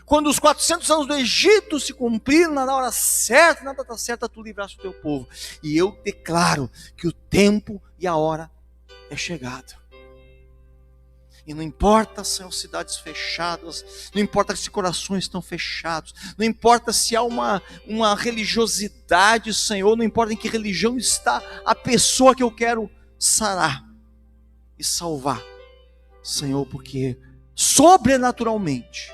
Quando os 400 anos do Egito se cumpriram, na hora certa, na data certa, tu livraste o teu povo. E eu declaro que o tempo e a hora é chegado. E não importa se são cidades fechadas, não importa se corações estão fechados, não importa se há uma religiosidade, Senhor, não importa em que religião está a pessoa que eu quero sarar e salvar, Senhor, porque sobrenaturalmente,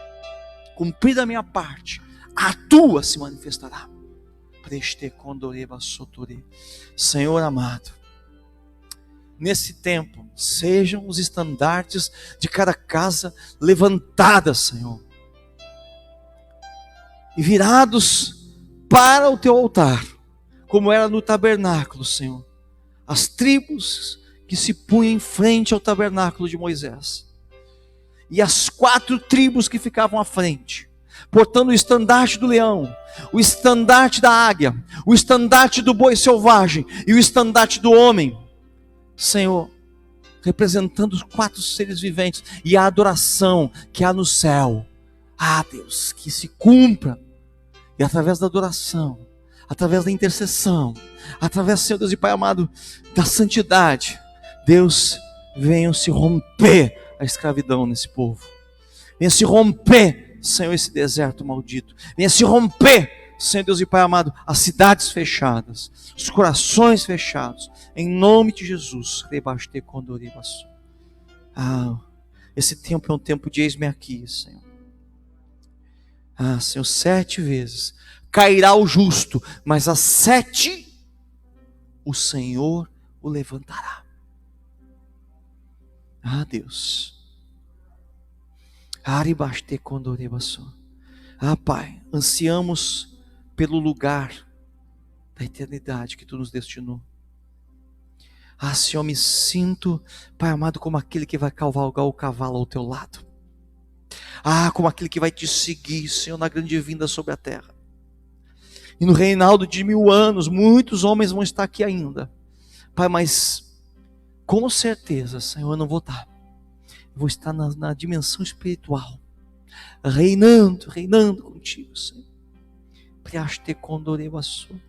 cumprida a minha parte, a tua se manifestará. Senhor amado, nesse tempo, sejam os estandartes de cada casa levantadas, Senhor, e virados para o teu altar, como era no tabernáculo, Senhor. As tribos que se punham em frente ao tabernáculo de Moisés, e as 4 tribos que ficavam à frente, portando o estandarte do leão, o estandarte da águia, o estandarte do boi selvagem e o estandarte do homem, Senhor, representando os 4 seres viventes e a adoração que há no céu. Deus, que se cumpra, e através da adoração, através da intercessão, através, Senhor Deus e Pai amado, da santidade, Deus, venha se romper a escravidão nesse povo. Venha se romper, Senhor, esse deserto maldito. Venha se romper, Senhor Deus e Pai amado, as cidades fechadas, os corações fechados. Em nome de Jesus. Esse tempo é um tempo de eis-me aqui, Senhor. Senhor, 7 vezes cairá o justo, mas às 7 o Senhor o levantará. Deus. Pai, ansiamos pelo lugar da eternidade que tu nos destinou. Senhor, me sinto, Pai amado, como aquele que vai cavalgar o cavalo ao teu lado. Como aquele que vai te seguir, Senhor, na grande vinda sobre a terra. E no reinado de 1000 anos, muitos homens vão estar aqui ainda. Pai, mas com certeza, Senhor, eu não vou estar. Eu vou estar na dimensão espiritual. reinando contigo, Senhor. Priaste condorebaçu.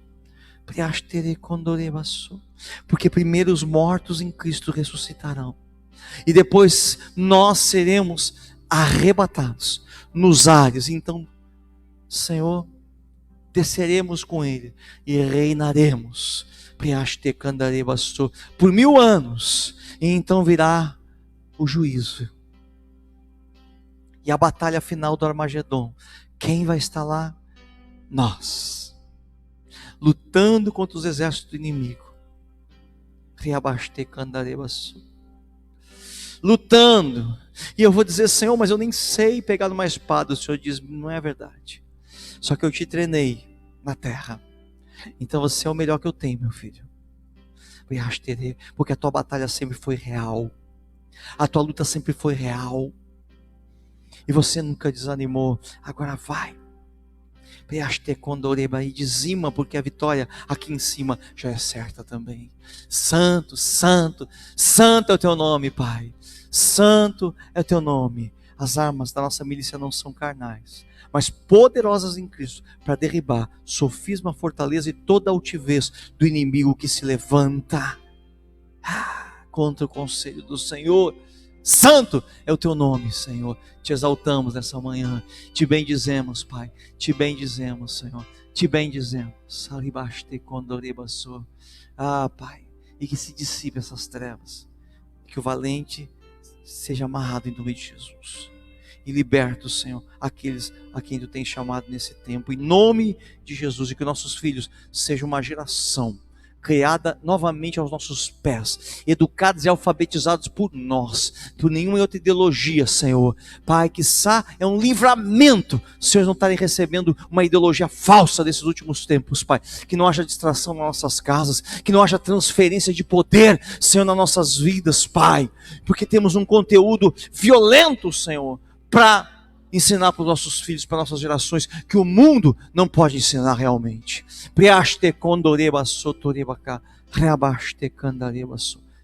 Priastere condorebaçu. Porque primeiro os mortos em Cristo ressuscitarão. E depois nós seremos arrebatados nos ares. Então, Senhor, desceremos com Ele e reinaremos. Priaste candarebaçu. Por 1000 anos. E então virá o juízo. E a batalha final do Armagedon. Quem vai estar lá? Nós. Lutando contra os exércitos do inimigo. Lutando. E eu vou dizer, Senhor, mas eu nem sei pegar numa espada. O Senhor diz, não é verdade. Só que eu te treinei na terra. Então você é o melhor que eu tenho, meu filho. Porque a tua batalha sempre foi real. A tua luta sempre foi real. E você nunca desanimou. Agora vai. E dizima, porque a vitória aqui em cima já é certa também. Santo, santo, santo é o teu nome, Pai. Santo é o teu nome. As armas da nossa milícia não são carnais, mas poderosas em Cristo, para derribar sofisma, fortaleza e toda altivez do inimigo que se levanta contra o conselho do Senhor. Santo é o teu nome, Senhor. Te exaltamos nessa manhã. Te bendizemos, Pai. Te bendizemos, Senhor. Te bendizemos. Pai. E que se dissipe essas trevas. Que o valente seja amarrado em nome de Jesus. E liberta, Senhor, aqueles a quem tu tens chamado nesse tempo. Em nome de Jesus. E que nossos filhos sejam uma geração criada novamente aos nossos pés, educados e alfabetizados por nós, por nenhuma outra ideologia, Senhor. Pai, quiçá é um livramento, Senhor, não estarem recebendo uma ideologia falsa desses últimos tempos, Pai. Que não haja distração nas nossas casas, que não haja transferência de poder, Senhor, nas nossas vidas, Pai, porque temos um conteúdo violento, Senhor, para ensinar para os nossos filhos, para nossas gerações, que o mundo não pode ensinar realmente.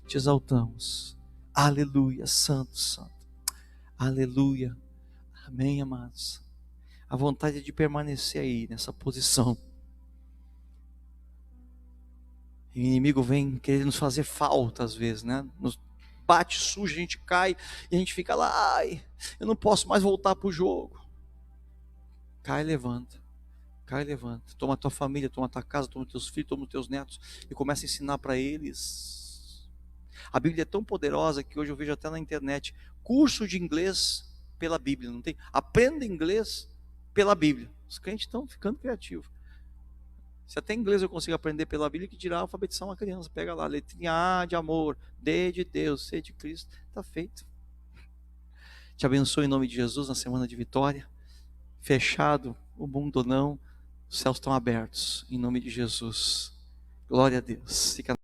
Te exaltamos. Aleluia, santo, santo. Aleluia. Amém, amados. A vontade é de permanecer aí, nessa posição. E o inimigo vem querer nos fazer falta às vezes, né? Nos bate sujo, a gente cai e a gente fica lá, ai, eu não posso mais voltar para o jogo. Cai, levanta. Cai, levanta. Toma a tua família, toma a tua casa, toma os teus filhos, toma os teus netos e começa a ensinar para eles. A Bíblia é tão poderosa que hoje eu vejo até na internet curso de inglês pela Bíblia, não tem? Aprenda inglês pela Bíblia. Os crentes estão ficando criativos. Se até inglês eu consigo aprender pela Bíblia, que dirá alfabetização uma criança. Pega lá, letrinha A de amor, D de Deus, C de Cristo. Está feito. Te abençoe em nome de Jesus na semana de vitória. Fechado o mundo ou não, os céus estão abertos em nome de Jesus. Glória a Deus. Fica